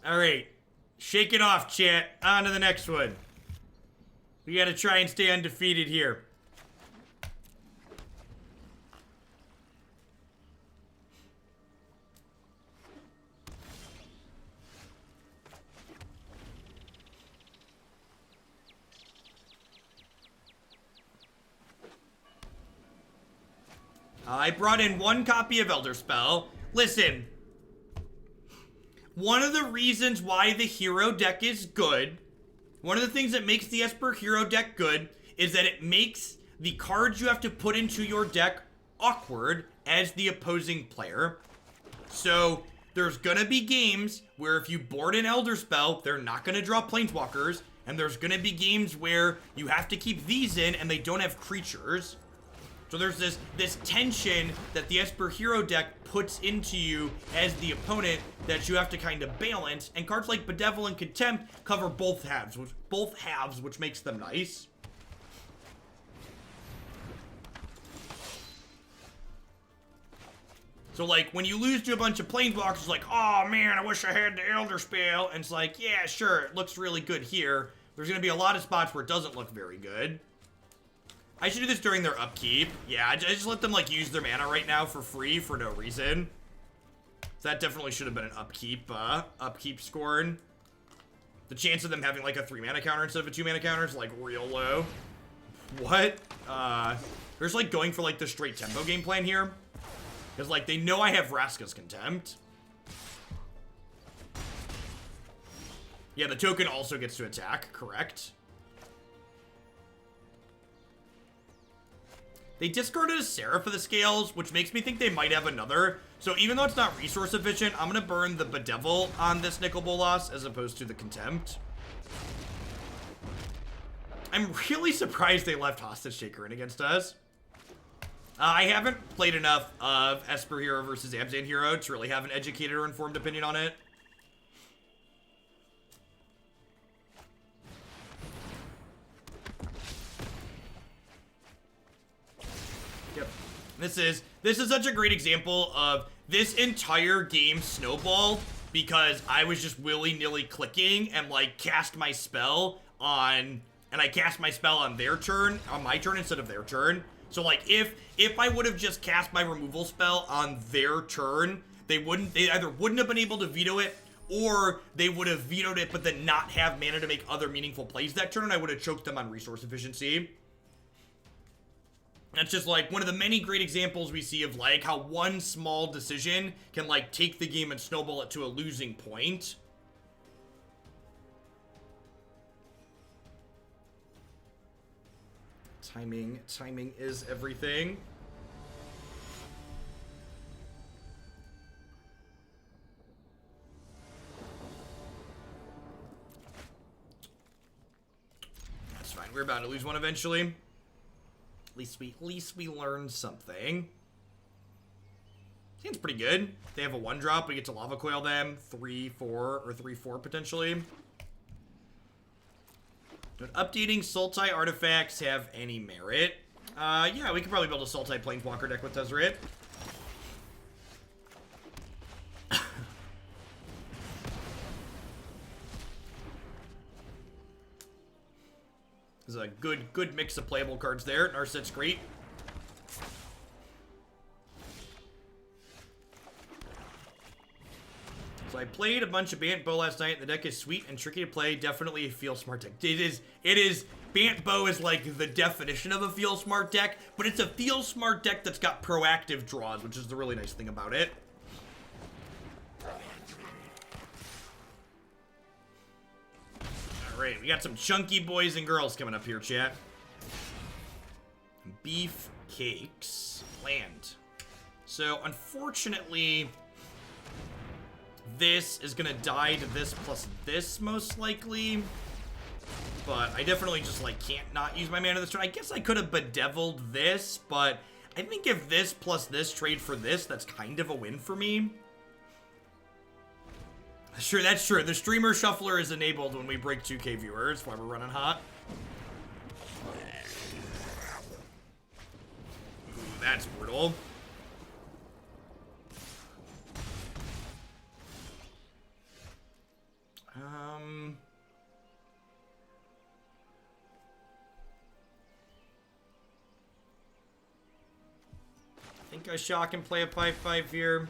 [SPEAKER 1] Alright. Shake it off, chat. On to the next one. We gotta try and stay undefeated here. I brought in 1 copy of Elderspell. Listen. One of the reasons why the hero deck is good, one of the things that makes the Esper hero deck good, is that it makes the cards you have to put into your deck awkward as the opposing player. So there's gonna be games where if you board an Elderspell, they're not gonna draw Planeswalkers, and there's gonna be games where you have to keep these in and they don't have creatures. So there's this tension that the Esper hero deck puts into you as the opponent that you have to kind of balance. And cards like Bedevil and Contempt cover both halves, which makes them nice. So, like, when you lose to a bunch of planeswalkers, it's like, oh, man, I wish I had the Elderspell. And it's like, yeah, sure, it looks really good here. There's going to be a lot of spots where it doesn't look very good. I should do this during their upkeep. Yeah, I just let them, like, use their mana right now for free for no reason. So that definitely should have been an upkeep Scorn. The chance of them having, like, a 3-mana counter instead of a 2-mana counter is, like, real low. What? There's, like, going for, like, the straight tempo game plan here. Because, like, they know I have Vraska's Contempt. Yeah, the token also gets to attack, correct. They discarded a Seraph of the Scales, which makes me think they might have another. So even though it's not resource efficient, I'm going to burn the Bedevil on this Nicol Bolas as opposed to the Contempt. I'm really surprised they left Hostage Taker in against us. I haven't played enough of Esper Hero versus Abzan Hero to really have an educated or informed opinion on it. Yep. This is such a great example of this entire game snowballed because I was just willy-nilly clicking and like cast my spell on, and I cast my spell on their turn, on my turn instead of their turn. So like if I would have just cast my removal spell on their turn, they either wouldn't have been able to veto it, or they would have vetoed it but then not have mana to make other meaningful plays that turn, and I would have choked them on resource efficiency. That's just like one of the many great examples we see of like how one small decision can like take the game and snowball it to a losing point. Timing is everything. That's fine. We're about to lose one eventually. At least we learned something. Seems pretty good. They have a 1-drop. We get to Lava Coil them. 3-4 or 3-4 potentially. Would updating Sultai artifacts have any merit? Yeah, we could probably build a Sultai Planeswalker deck with Tezzeret. There's a good mix of playable cards there. Narset's great. So I played a bunch of Bant Bow last night, and the deck is sweet and tricky to play. Definitely a feel smart deck. It is, Bant Bow is like the definition of a feel smart deck, but it's a feel smart deck that's got proactive draws, which is the really nice thing about it. Alright, we got some chunky boys and girls coming up here, chat. Beef cakes. Land. So, unfortunately, this is gonna die to this plus this, most likely. But I definitely just, like, can't not use my mana this turn. I guess I could have bedeviled this, but I think if this plus this trade for this, that's kind of a win for me. Sure, that's true. The streamer shuffler is enabled when we break 2K viewers, while we're running hot. Ooh, that's brutal. I think I shock and play a 5/5 here.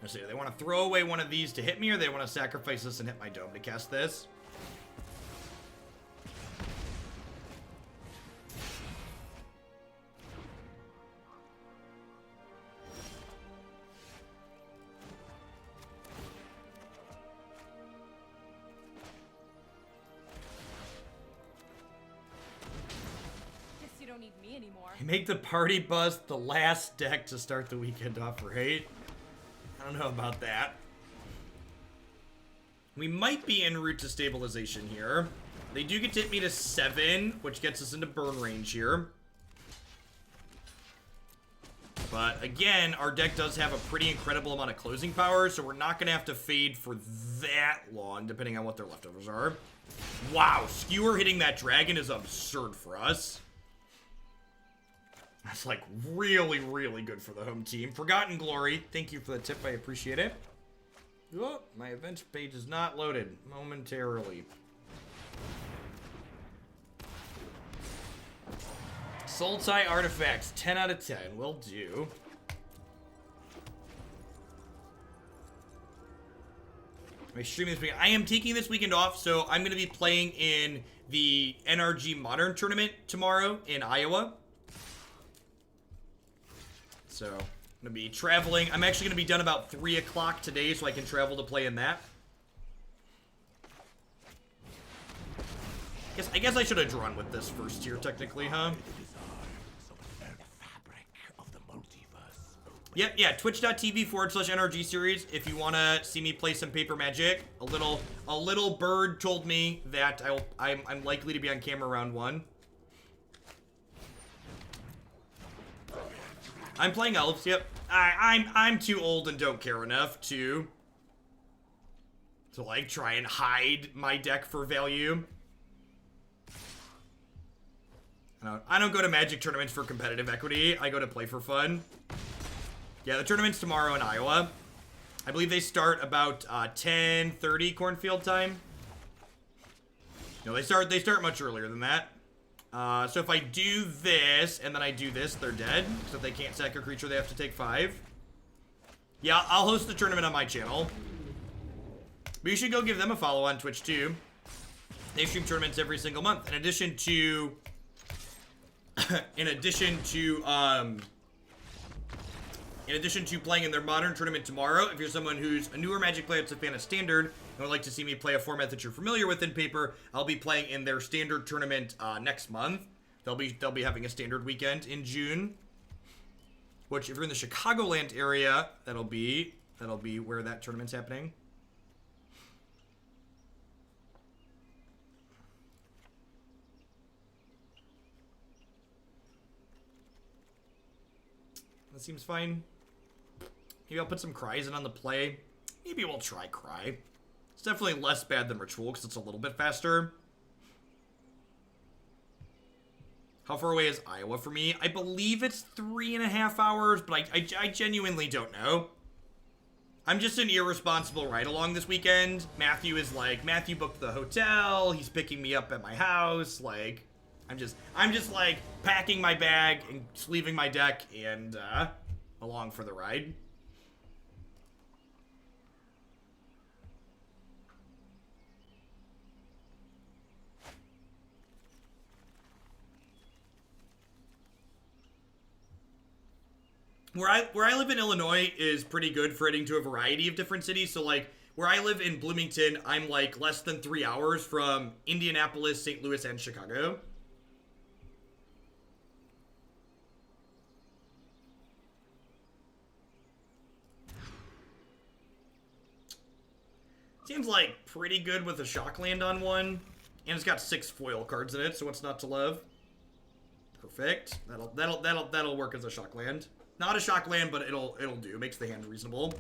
[SPEAKER 1] So they want to throw away one of these to hit me, or they want to sacrifice this and hit my dome to cast this?
[SPEAKER 2] Guess you don't need me anymore.
[SPEAKER 1] Make the party bus the last deck to start the weekend off, right? I don't know about that. We might be en route to stabilization here. They do get to hit me to 7, which gets us into burn range here. But again, our deck does have a pretty incredible amount of closing power, so we're not going to have to fade for that long, depending on what their leftovers are. Wow, Skewer hitting that dragon is absurd for us. That's like really, really good for the home team. Forgotten Glory, thank you for the tip, I appreciate it. Oh, my events page is not loaded momentarily. Sultai artifacts, 10 out of 10, will do. My stream this weekend. I am taking this weekend off, so I'm going to be playing in the NRG Modern Tournament tomorrow in Iowa. So, I'm going to be traveling. I'm actually going to be done about 3 o'clock today, so I can travel to play in that. I guess I should have drawn with this first tier, technically, huh? Yep, yeah, twitch.tv/NRG series if you want to see me play some Paper Magic. A little bird told me that I'm likely to be on camera round 1. I'm playing elves, yep. I'm too old and don't care enough to like try and hide my deck for value. I don't go to Magic tournaments for competitive equity. I go to play for fun. Yeah, the tournament's tomorrow in Iowa. I believe they start about 10:30 cornfield time. No, they start much earlier than that. So if I do this and then I do this, they're dead. So if they can't sack a creature, they have to take 5. Yeah, I'll host the tournament on my channel. But you should go give them a follow on Twitch too. They stream tournaments every single month. In addition to playing in their Modern tournament tomorrow, if you're someone who's a newer Magic player that's a fan of Standard and would like to see me play a format that you're familiar with in Paper, I'll be playing in their Standard tournament next month. They'll be having a Standard weekend in June, which if you're in the Chicagoland area, that'll be where that tournament's happening. That seems fine. Maybe I'll put some Cries in on the play. Maybe we'll try Cry. It's definitely less bad than Ritual because it's a little bit faster. How far away is Iowa for me? I believe it's 3.5 hours, but I genuinely don't know. I'm just an irresponsible ride-along this weekend. Matthew booked the hotel. He's picking me up at my house. Like, I'm just like packing my bag and sleeving my deck and along for the ride. Where I live in Illinois is pretty good for heading to a variety of different cities. So like where I live in Bloomington, I'm like less than 3 hours from Indianapolis, St. Louis, and Chicago. Seems like pretty good with a Shockland on one. And it's got 6 foil cards in it, so what's not to love? Perfect. That'll work as a Shockland. Not a Shockland, but it'll do. Makes the hand reasonable.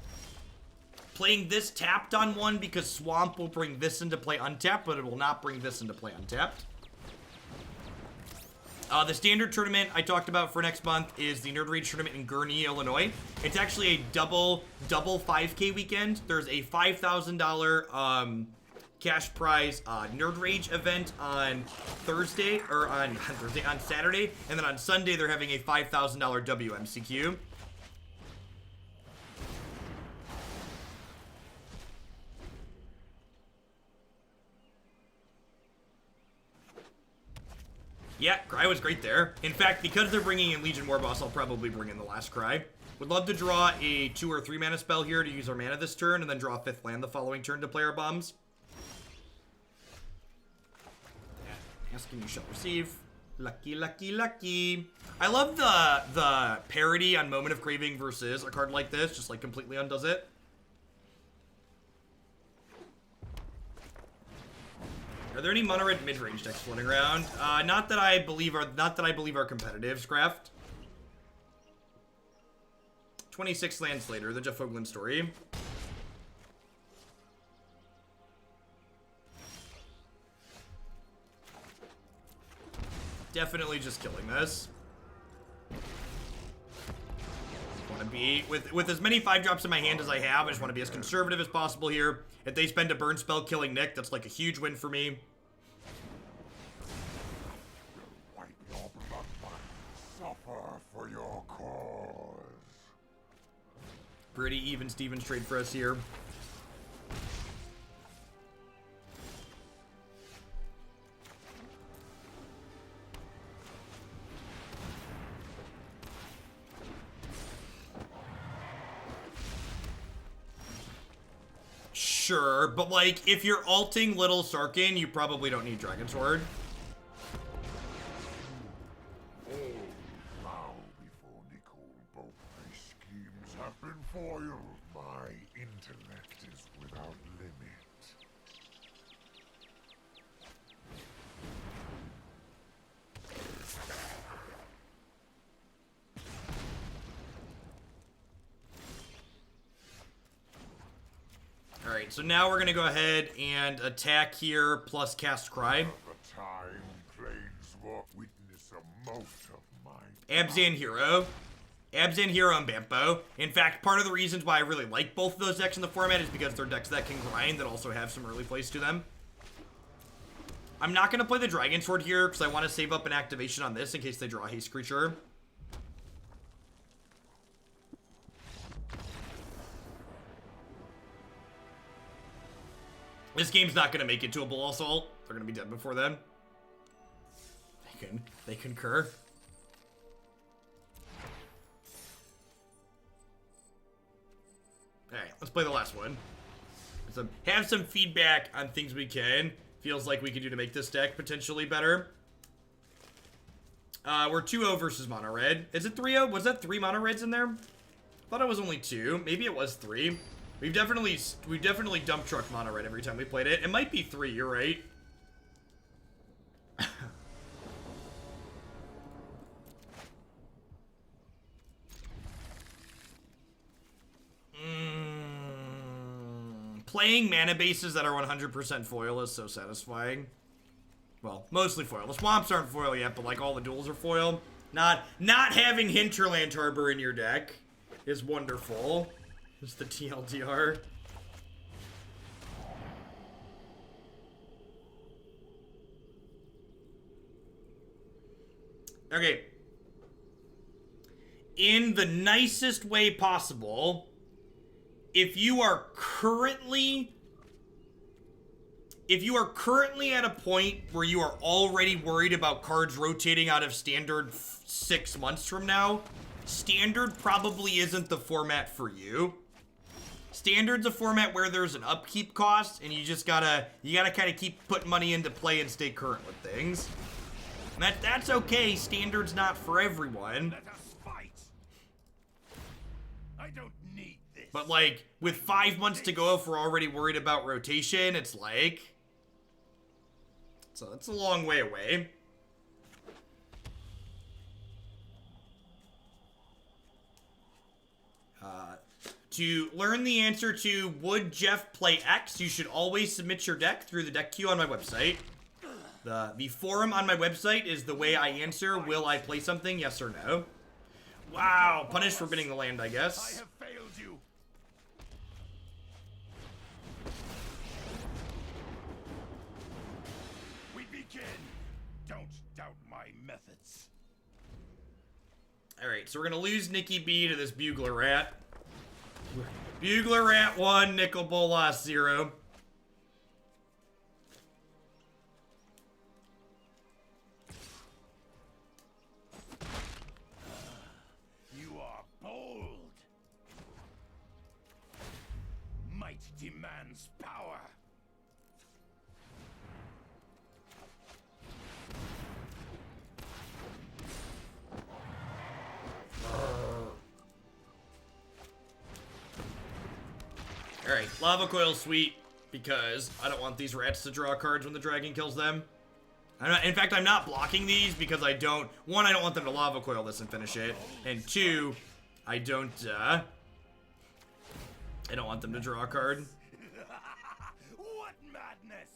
[SPEAKER 1] Playing this tapped on one because Swamp will bring this into play untapped, but it will not bring this into play untapped. The Standard tournament I talked about for next month is the Nerd Rage tournament in Gurnee, Illinois. It's actually a double 5K weekend. There's a $5,000 cash prize Nerd Rage event on Thursday, or on Saturday, and then on Sunday they're having a $5,000 WMCQ. Yeah, Cry was great there. In fact, because they're bringing in Legion Warboss, I'll probably bring in the last Cry. Would love to draw a 2 or 3 mana spell here to use our mana this turn, and then draw a 5th land the following turn to play our bombs. Asking you shall receive. Lucky, lucky, lucky. I love the parody on Moment of Craving versus a card like this, just like completely undoes it. Are there any mono red mid-range decks floating around? Not that I believe are competitive, Scraft. 26 lands later, the Jeff Hoagland story. Definitely just killing this. Want to be with as many 5-drops in my hand as I have. I just want to be as conservative as possible here. If they spend a burn spell killing Nick, that's like a huge win for me.
[SPEAKER 4] Wipe your bloodline. Suffer for your cause.
[SPEAKER 1] Pretty even Stevens trade for us here. Sure, but like, if you're alting Little Sarkhan, you probably don't need Dragon Sword.
[SPEAKER 4] Bow before Nicol. Both my schemes have been foiled. My intellect is without limit.
[SPEAKER 1] Alright, so now we're gonna go ahead and attack here, plus cast Cry.
[SPEAKER 4] The time Planeswalk witness a most of my
[SPEAKER 1] Abzan Hero. Abzan Hero and Bampo. In fact, part of the reasons why I really like both of those decks in the format is because they're decks that can grind that also have some early plays to them. I'm not going to play the Dragon Sword here because I want to save up an activation on this in case they draw a Haste Creature. This game's not going to make it to a Bull Assault. They're going to be dead before then. They concur. Alright, let's play the last one. Have some feedback on things we feels like we can do to make this deck potentially better. We're 2-0 versus mono red. Is it 3-0? Was that 3 mono reds in there? Thought it was only 2. Maybe it was 3. We've definitely dump trucked mono red every time we played it. It might be 3, you're right. Playing mana bases that are 100% foil is so satisfying. Well, mostly foil. The swamps aren't foil yet, but like all the duels are foil. Not having Hinterland Harbor in your deck is wonderful. Just the TLDR. Okay. In the nicest way possible, if you are currently at a point where you are already worried about cards rotating out of Standard 6 months from now, Standard probably isn't the format for you. Standard's a format where there's an upkeep cost, and you gotta kind of keep putting money into play and stay current with things. And that's okay. Standard's not for everyone.
[SPEAKER 3] Let us fight. I don't need this.
[SPEAKER 1] But like, with 5 months to go, if we're already worried about rotation, it's like... So that's a long way away. To learn the answer to would Jeff play X, you should always submit your deck through the deck queue on my website. The forum on my website is the way I answer, will I play something, yes or no. Wow, punished for bidding the land, I
[SPEAKER 3] I
[SPEAKER 1] guess.
[SPEAKER 3] have failed you. We begin. Don't doubt my methods.
[SPEAKER 1] Alright, so we're gonna lose Nikki B to this Bugler Rat. Bugler Rat 1, Nicol Bolas 0.
[SPEAKER 3] You are bold. Might demands power.
[SPEAKER 1] Alright, Lava Coil, sweet. because I don't want these rats to draw cards when the dragon kills them. In fact, I'm not blocking these because I don't... One, I don't want them to Lava Coil this and finish it. And two, I don't want them to draw a card.
[SPEAKER 3] What madness!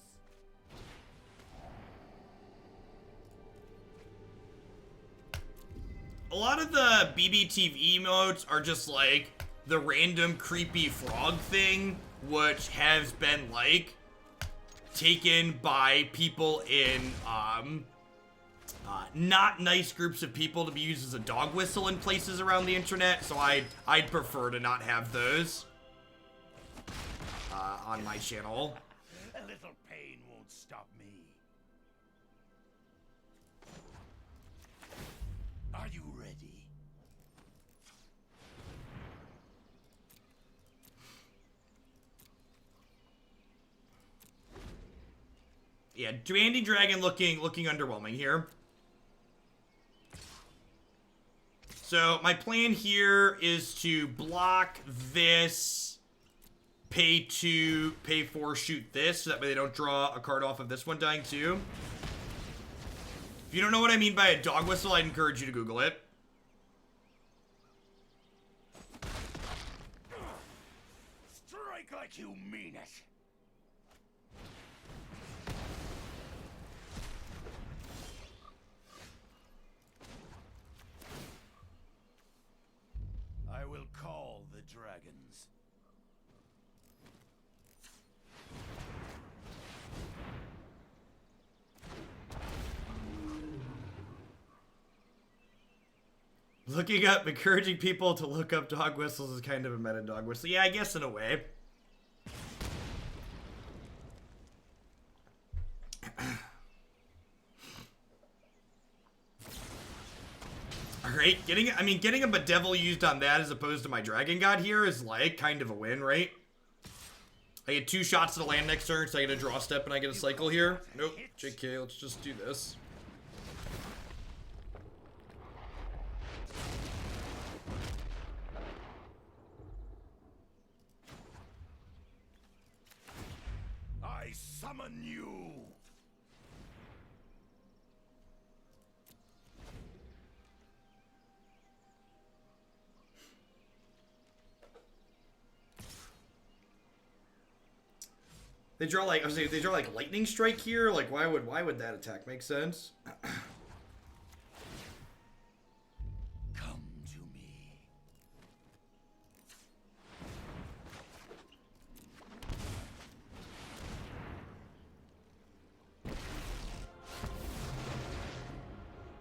[SPEAKER 1] A lot of the BBTV emotes are just like the random creepy frog thing, which has been like taken by people in not nice groups of people to be used as a dog whistle in places around the internet. So I'd prefer to not have those on my channel.
[SPEAKER 3] A little pain won't stop me. Are you ready?
[SPEAKER 1] Yeah, Dandy Dragon looking underwhelming here. So my plan here is to block this, pay 4, shoot this, so that way they don't draw a card off of this one dying too. If you don't know what I mean by a dog whistle, I'd encourage you to Google it.
[SPEAKER 3] Strike like you mean it. I will call the dragons.
[SPEAKER 1] Looking up, encouraging people to look up dog whistles is kind of a meta dog whistle. Yeah, I guess in a way. Alright, getting a Bedevil used on that as opposed to my Dragon God here is like kind of a win, right? I get 2 shots to the land next turn, so I get a draw step and I get a cycle here. Nope, JK, let's just do this.
[SPEAKER 3] I summon you.
[SPEAKER 1] They draw like they draw like lightning strike here. Like why would that attack make sense?
[SPEAKER 3] Come to me.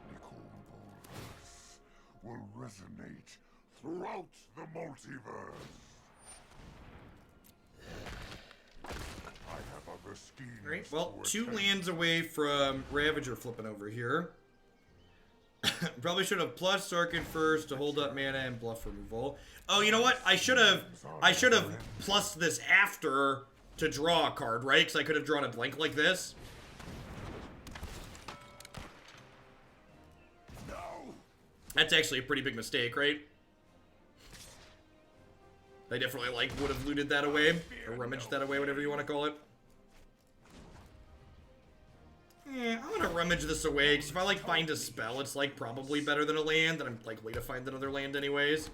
[SPEAKER 4] Nicol Bolas will resonate throughout the multiverse. I have other schemes.
[SPEAKER 1] Right. Well,
[SPEAKER 4] to
[SPEAKER 1] 2
[SPEAKER 4] attempt.
[SPEAKER 1] lands away from Ravager flipping over here. Probably should have plus Sarkhan first to hold up mana and bluff removal. Oh, you know what? I should have plus this after to draw a card, right? Because I could have drawn a blank like this.
[SPEAKER 3] No.
[SPEAKER 1] That's actually a pretty big mistake, right? I definitely like would have looted that away or rummaged that away, whatever you want to call it. I'm gonna rummage this away because if I like find a spell, it's like probably better than a land, and I'm likely to find another land anyways.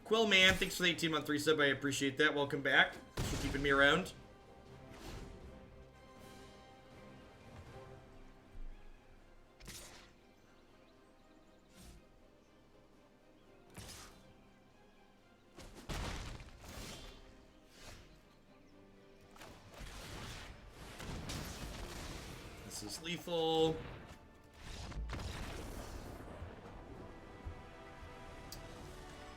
[SPEAKER 1] Quill Man, thanks for the 18-month resub. I appreciate that. Welcome back. Thanks for keeping me around. This is lethal.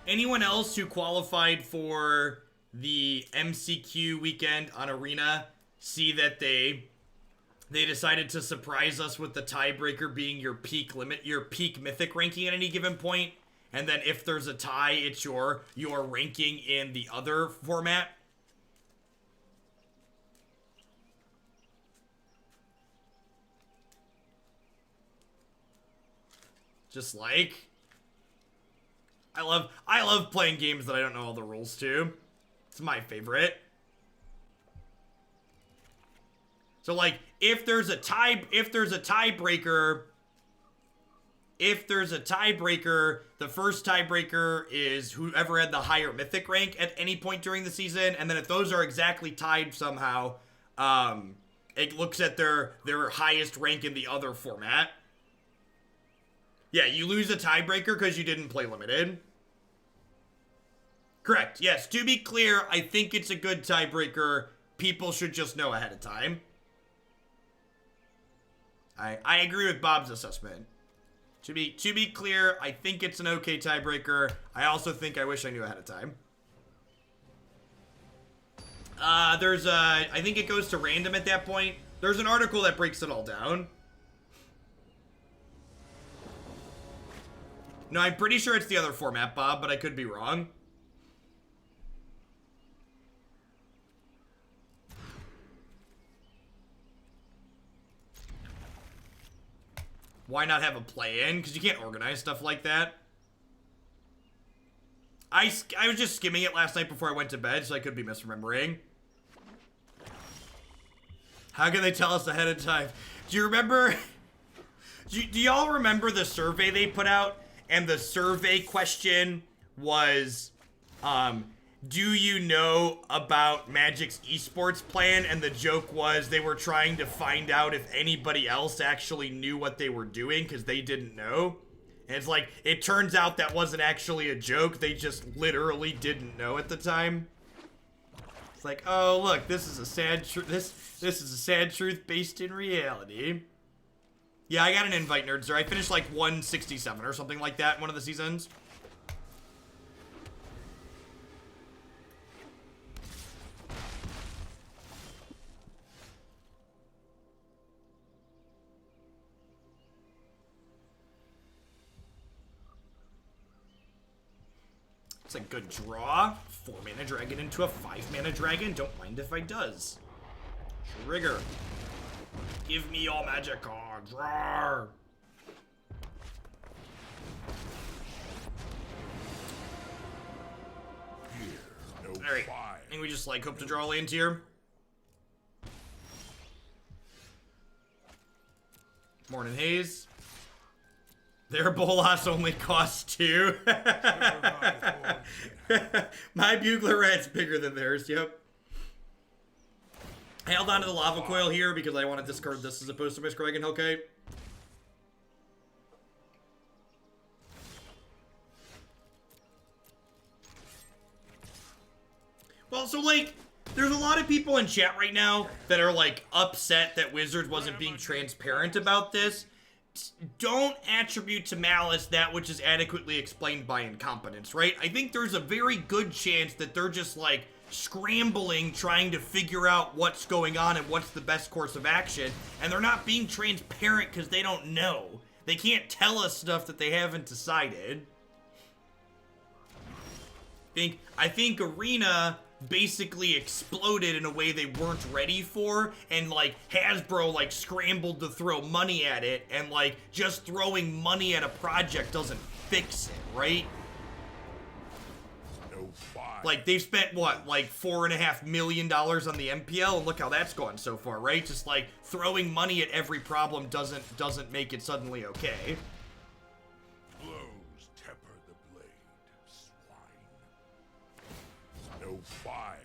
[SPEAKER 1] Anyone else who qualified for the MCQ weekend on Arena see that they decided to surprise us with the tiebreaker being your peak limit, your peak mythic ranking at any given point, and then if there's a tie, it's your ranking in the other format. Just like I love playing games that I don't know all the rules to. It's my favorite. So like, if there's a tiebreaker, the first tiebreaker is whoever had the higher mythic rank at any point during the season, and then if those are exactly tied somehow, it looks at their highest rank in the other format. Yeah, you lose a tiebreaker because you didn't play limited. Correct. Yes, to be clear, I think it's a good tiebreaker. People should just know ahead of time. I agree with Bob's assessment. To be clear, I think it's an okay tiebreaker. I also think I wish I knew ahead of time. I think it goes to random at that point. There's an article that breaks it all down. No, I'm pretty sure it's the other format, Bob, but I could be wrong. Why not have a play-in? Because you can't organize stuff like that. I was just skimming it last night before I went to bed, so I could be misremembering. How can they tell us ahead of time? Do you remember... Do y'all remember the survey they put out? And the survey question was, do you know about Magic's esports plan? And the joke was they were trying to find out if anybody else actually knew what they were doing because they didn't know. And it's like, it turns out that wasn't actually a joke. They just literally didn't know at the time. It's like, oh, look, this is a sad truth. This is a sad truth based in reality. Yeah, I got an invite, nerds. I finished like 167 or something like that in one of the seasons. It's a good draw. 4-mana dragon into a 5-mana dragon. Don't mind if I does. Trigger. Give me all magic cards. Roar. Alright. And we just like hope to draw lands here. Morning Haze. Their Bolas only costs 2. My Bugler Rat's bigger than theirs, yep. I held on to the Lava Coil here because I want to discard this as opposed to my Skarrgan Hellkite. Well, so like, there's a lot of people in chat right now that are like upset that Wizards wasn't being transparent about this. Don't attribute to malice that which is adequately explained by incompetence, right? I think there's a very good chance that they're just like scrambling, trying to figure out what's going on and what's the best course of action, and they're not being transparent because they don't know. They can't tell us stuff that they haven't decided. I think Arena basically exploded in a way they weren't ready for, and like Hasbro like scrambled to throw money at it, and like just throwing money at a project doesn't fix it, right? Like, they've spent, what, like $4.5 million on the MPL, and look how that's gone so far, right? Just, like, throwing money at every problem doesn't make it suddenly okay.
[SPEAKER 4] Blows temper the blade, swine. No fire,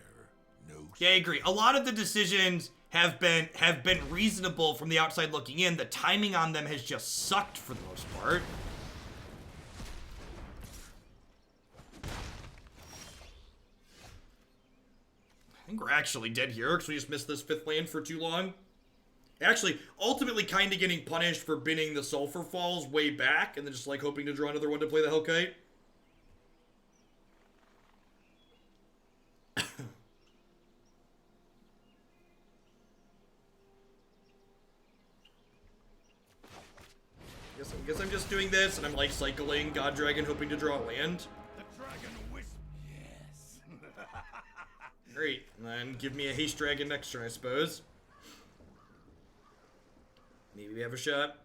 [SPEAKER 4] no...
[SPEAKER 1] Yeah, I agree. A lot of the decisions have been reasonable from the outside looking in. The timing on them has just sucked for the most part. I think we're actually dead here because we just missed this 5th land for too long. Actually, ultimately kind of getting punished for binning the Sulfur Falls way back and then just like hoping to draw another one to play the Hellkite. Guess I'm just doing this and I'm like cycling God Dragon hoping to draw a land. Great, and then give me a Haste Dragon next turn, I suppose. Maybe we have a shot.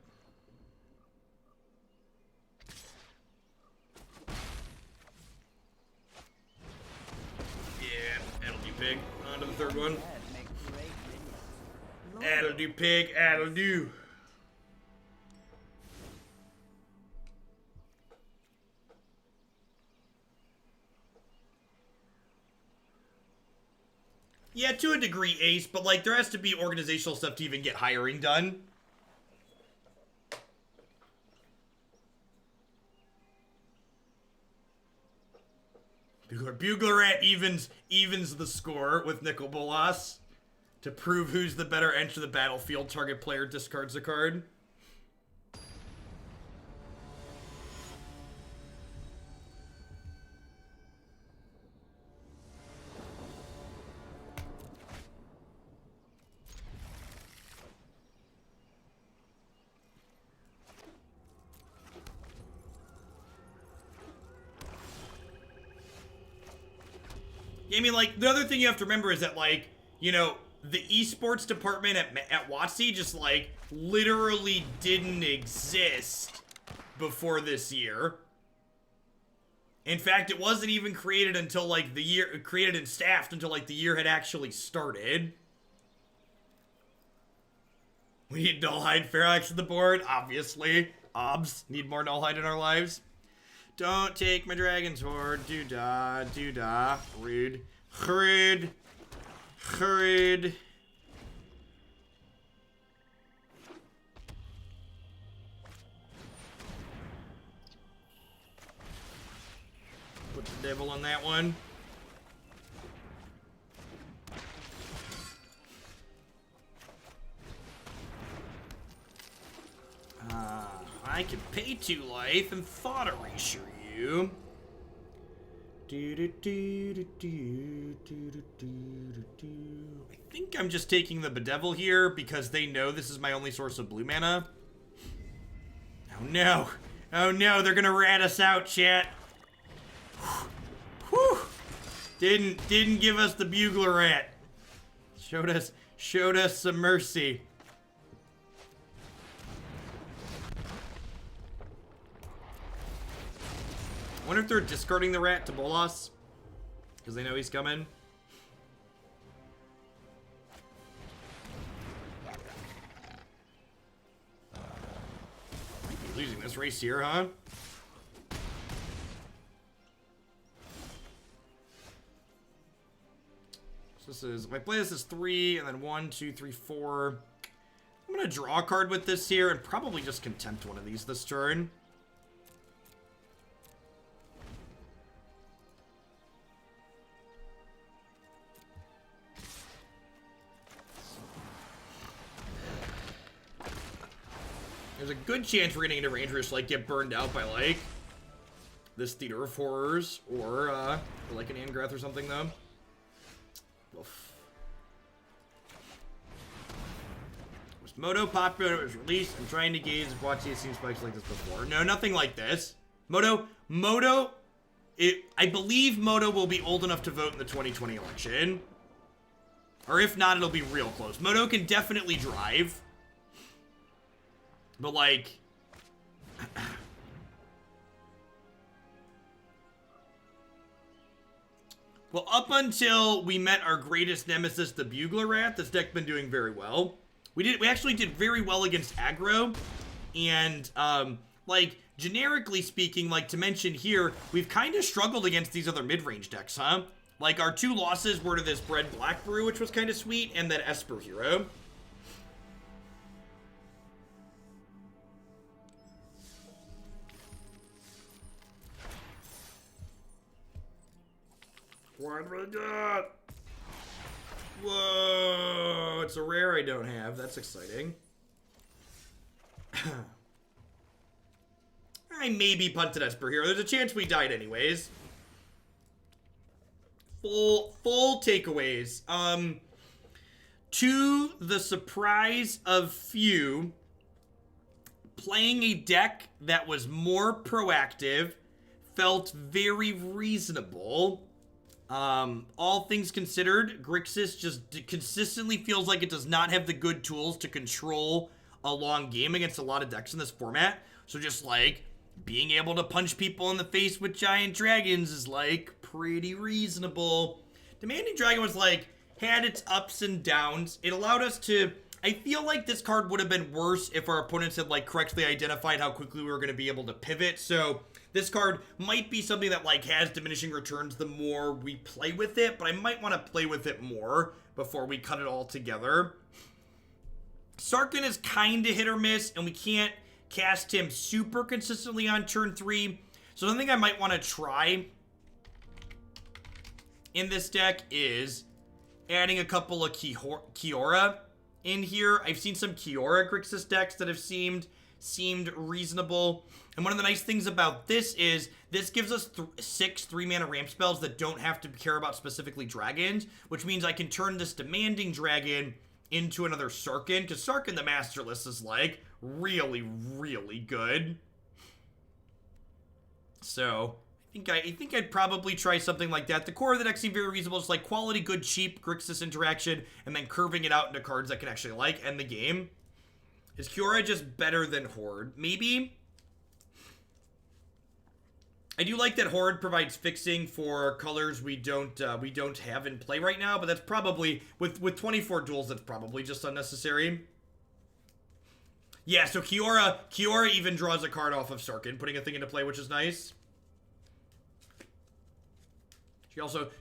[SPEAKER 1] Yeah, that'll be big. On to the 3rd one. That'll do, pig. That'll do. Yeah, to a degree, Ace, but, like, there has to be organizational stuff to even get hiring done. Buglerat evens the score with Nicol Bolas to prove who's the better enter the battlefield. Target player discards a card. I mean, like, the other thing you have to remember is that, like, you know, the esports department at WotC just, like, literally didn't exist before this year. In fact, it wasn't even created until, like, created and staffed until, like, the year had actually started. We need Nullhide Ferox on the board, obviously. Obs, need more Nullhide in our lives. Don't take my Dragon's Hoard. Doo-dah, doo-dah. Rude. Rude. Rude. Put the devil on that one. I can pay 2 life and Thought Erasure you. I think I'm just taking the Bedevil here because they know this is my only source of blue mana. Oh no. Oh no, they're gonna rat us out, chat. Whew. Didn't give us the bugler rat. Showed us some mercy. I wonder if they're discarding the rat to Bolas because they know he's coming. Might be losing this race here, huh? So this is, if I play this as 3 and then 1, 2, 3, 4. I'm gonna draw a card with this here and probably just Contempt one of these this turn. There's a good chance we're gonna get into range where just, like, get burned out by, like, this Theater of Horrors or like an Angrath or something, though. Oof. Was Moto popular when it was released? I'm trying to gauge if WotC has seen spikes like this before. No, nothing like this. Moto, I believe Moto will be old enough to vote in the 2020 election. Or if not, it'll be real close. Moto can definitely drive. But, like, well, up until we met our greatest nemesis, the Bugler Rat, this deck's been doing very well. We actually did very well against aggro, and, like, generically speaking, like, to mention here, we've kind of struggled against these other mid-range decks, huh? Like, our 2 losses were to this Bread Black Brew, which was kind of sweet, and that Esper Hero. What do we got? Whoa, it's a rare I don't have. That's exciting. I maybe punted Esper Hero. There's a chance we died anyways. Full takeaways. To the surprise of few, playing a deck that was more proactive felt very reasonable. All things considered, Grixis just consistently feels like it does not have the good tools to control a long game against a lot of decks in this format. So just, like, being able to punch people in the face with giant dragons is, like, pretty reasonable. Demanding Dragon was, like, had its ups and downs. It allowed us to, I feel like this card would have been worse if our opponents had, like, correctly identified how quickly we were going to be able to pivot. So this card might be something that, like, has diminishing returns the more we play with it, but I might want to play with it more before we cut it all together. Sarkhan is kind of hit or miss, and we can't cast him super consistently on turn 3. So something I might want to try in this deck is adding a couple of Kiora in here. I've seen some Kiora Grixis decks that have seemed reasonable. And one of the nice things about this is this gives us 6 3-mana ramp spells that don't have to care about specifically dragons, which means I can turn this Demanding Dragon into another Sarkhan, because Sarkhan the Masterless is, like, really, really good. So I think I'd probably try something like that. The core of the deck seemed very reasonable. It's like quality, good, cheap Grixis interaction, and then curving it out into cards that can actually, like, end the game. Is Kiora just better than Hoard? Maybe. I do like that Hoard provides fixing for colors we don't have in play right now, but that's probably, with 24 duels, that's probably just unnecessary. Yeah, so Kiora even draws a card off of Sarkhan, putting a thing into play, which is nice.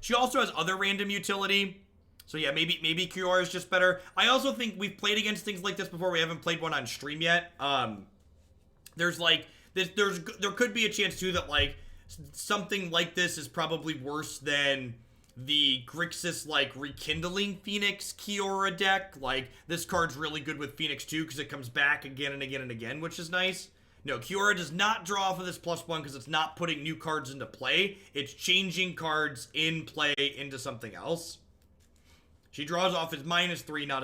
[SPEAKER 1] She also has other random utility. So yeah, maybe Kiora is just better. I also think we've played against things like this before. We haven't played one on stream yet. There's like there could be a chance too that, like, something like this is probably worse than the Grixis, like, Rekindling Phoenix Kiora deck. Like, this card's really good with Phoenix too because it comes back again and again and again, which is nice. No, Kiora does not draw off of this +1 because it's not putting new cards into play. It's changing cards in play into something else. She draws off his -3, not his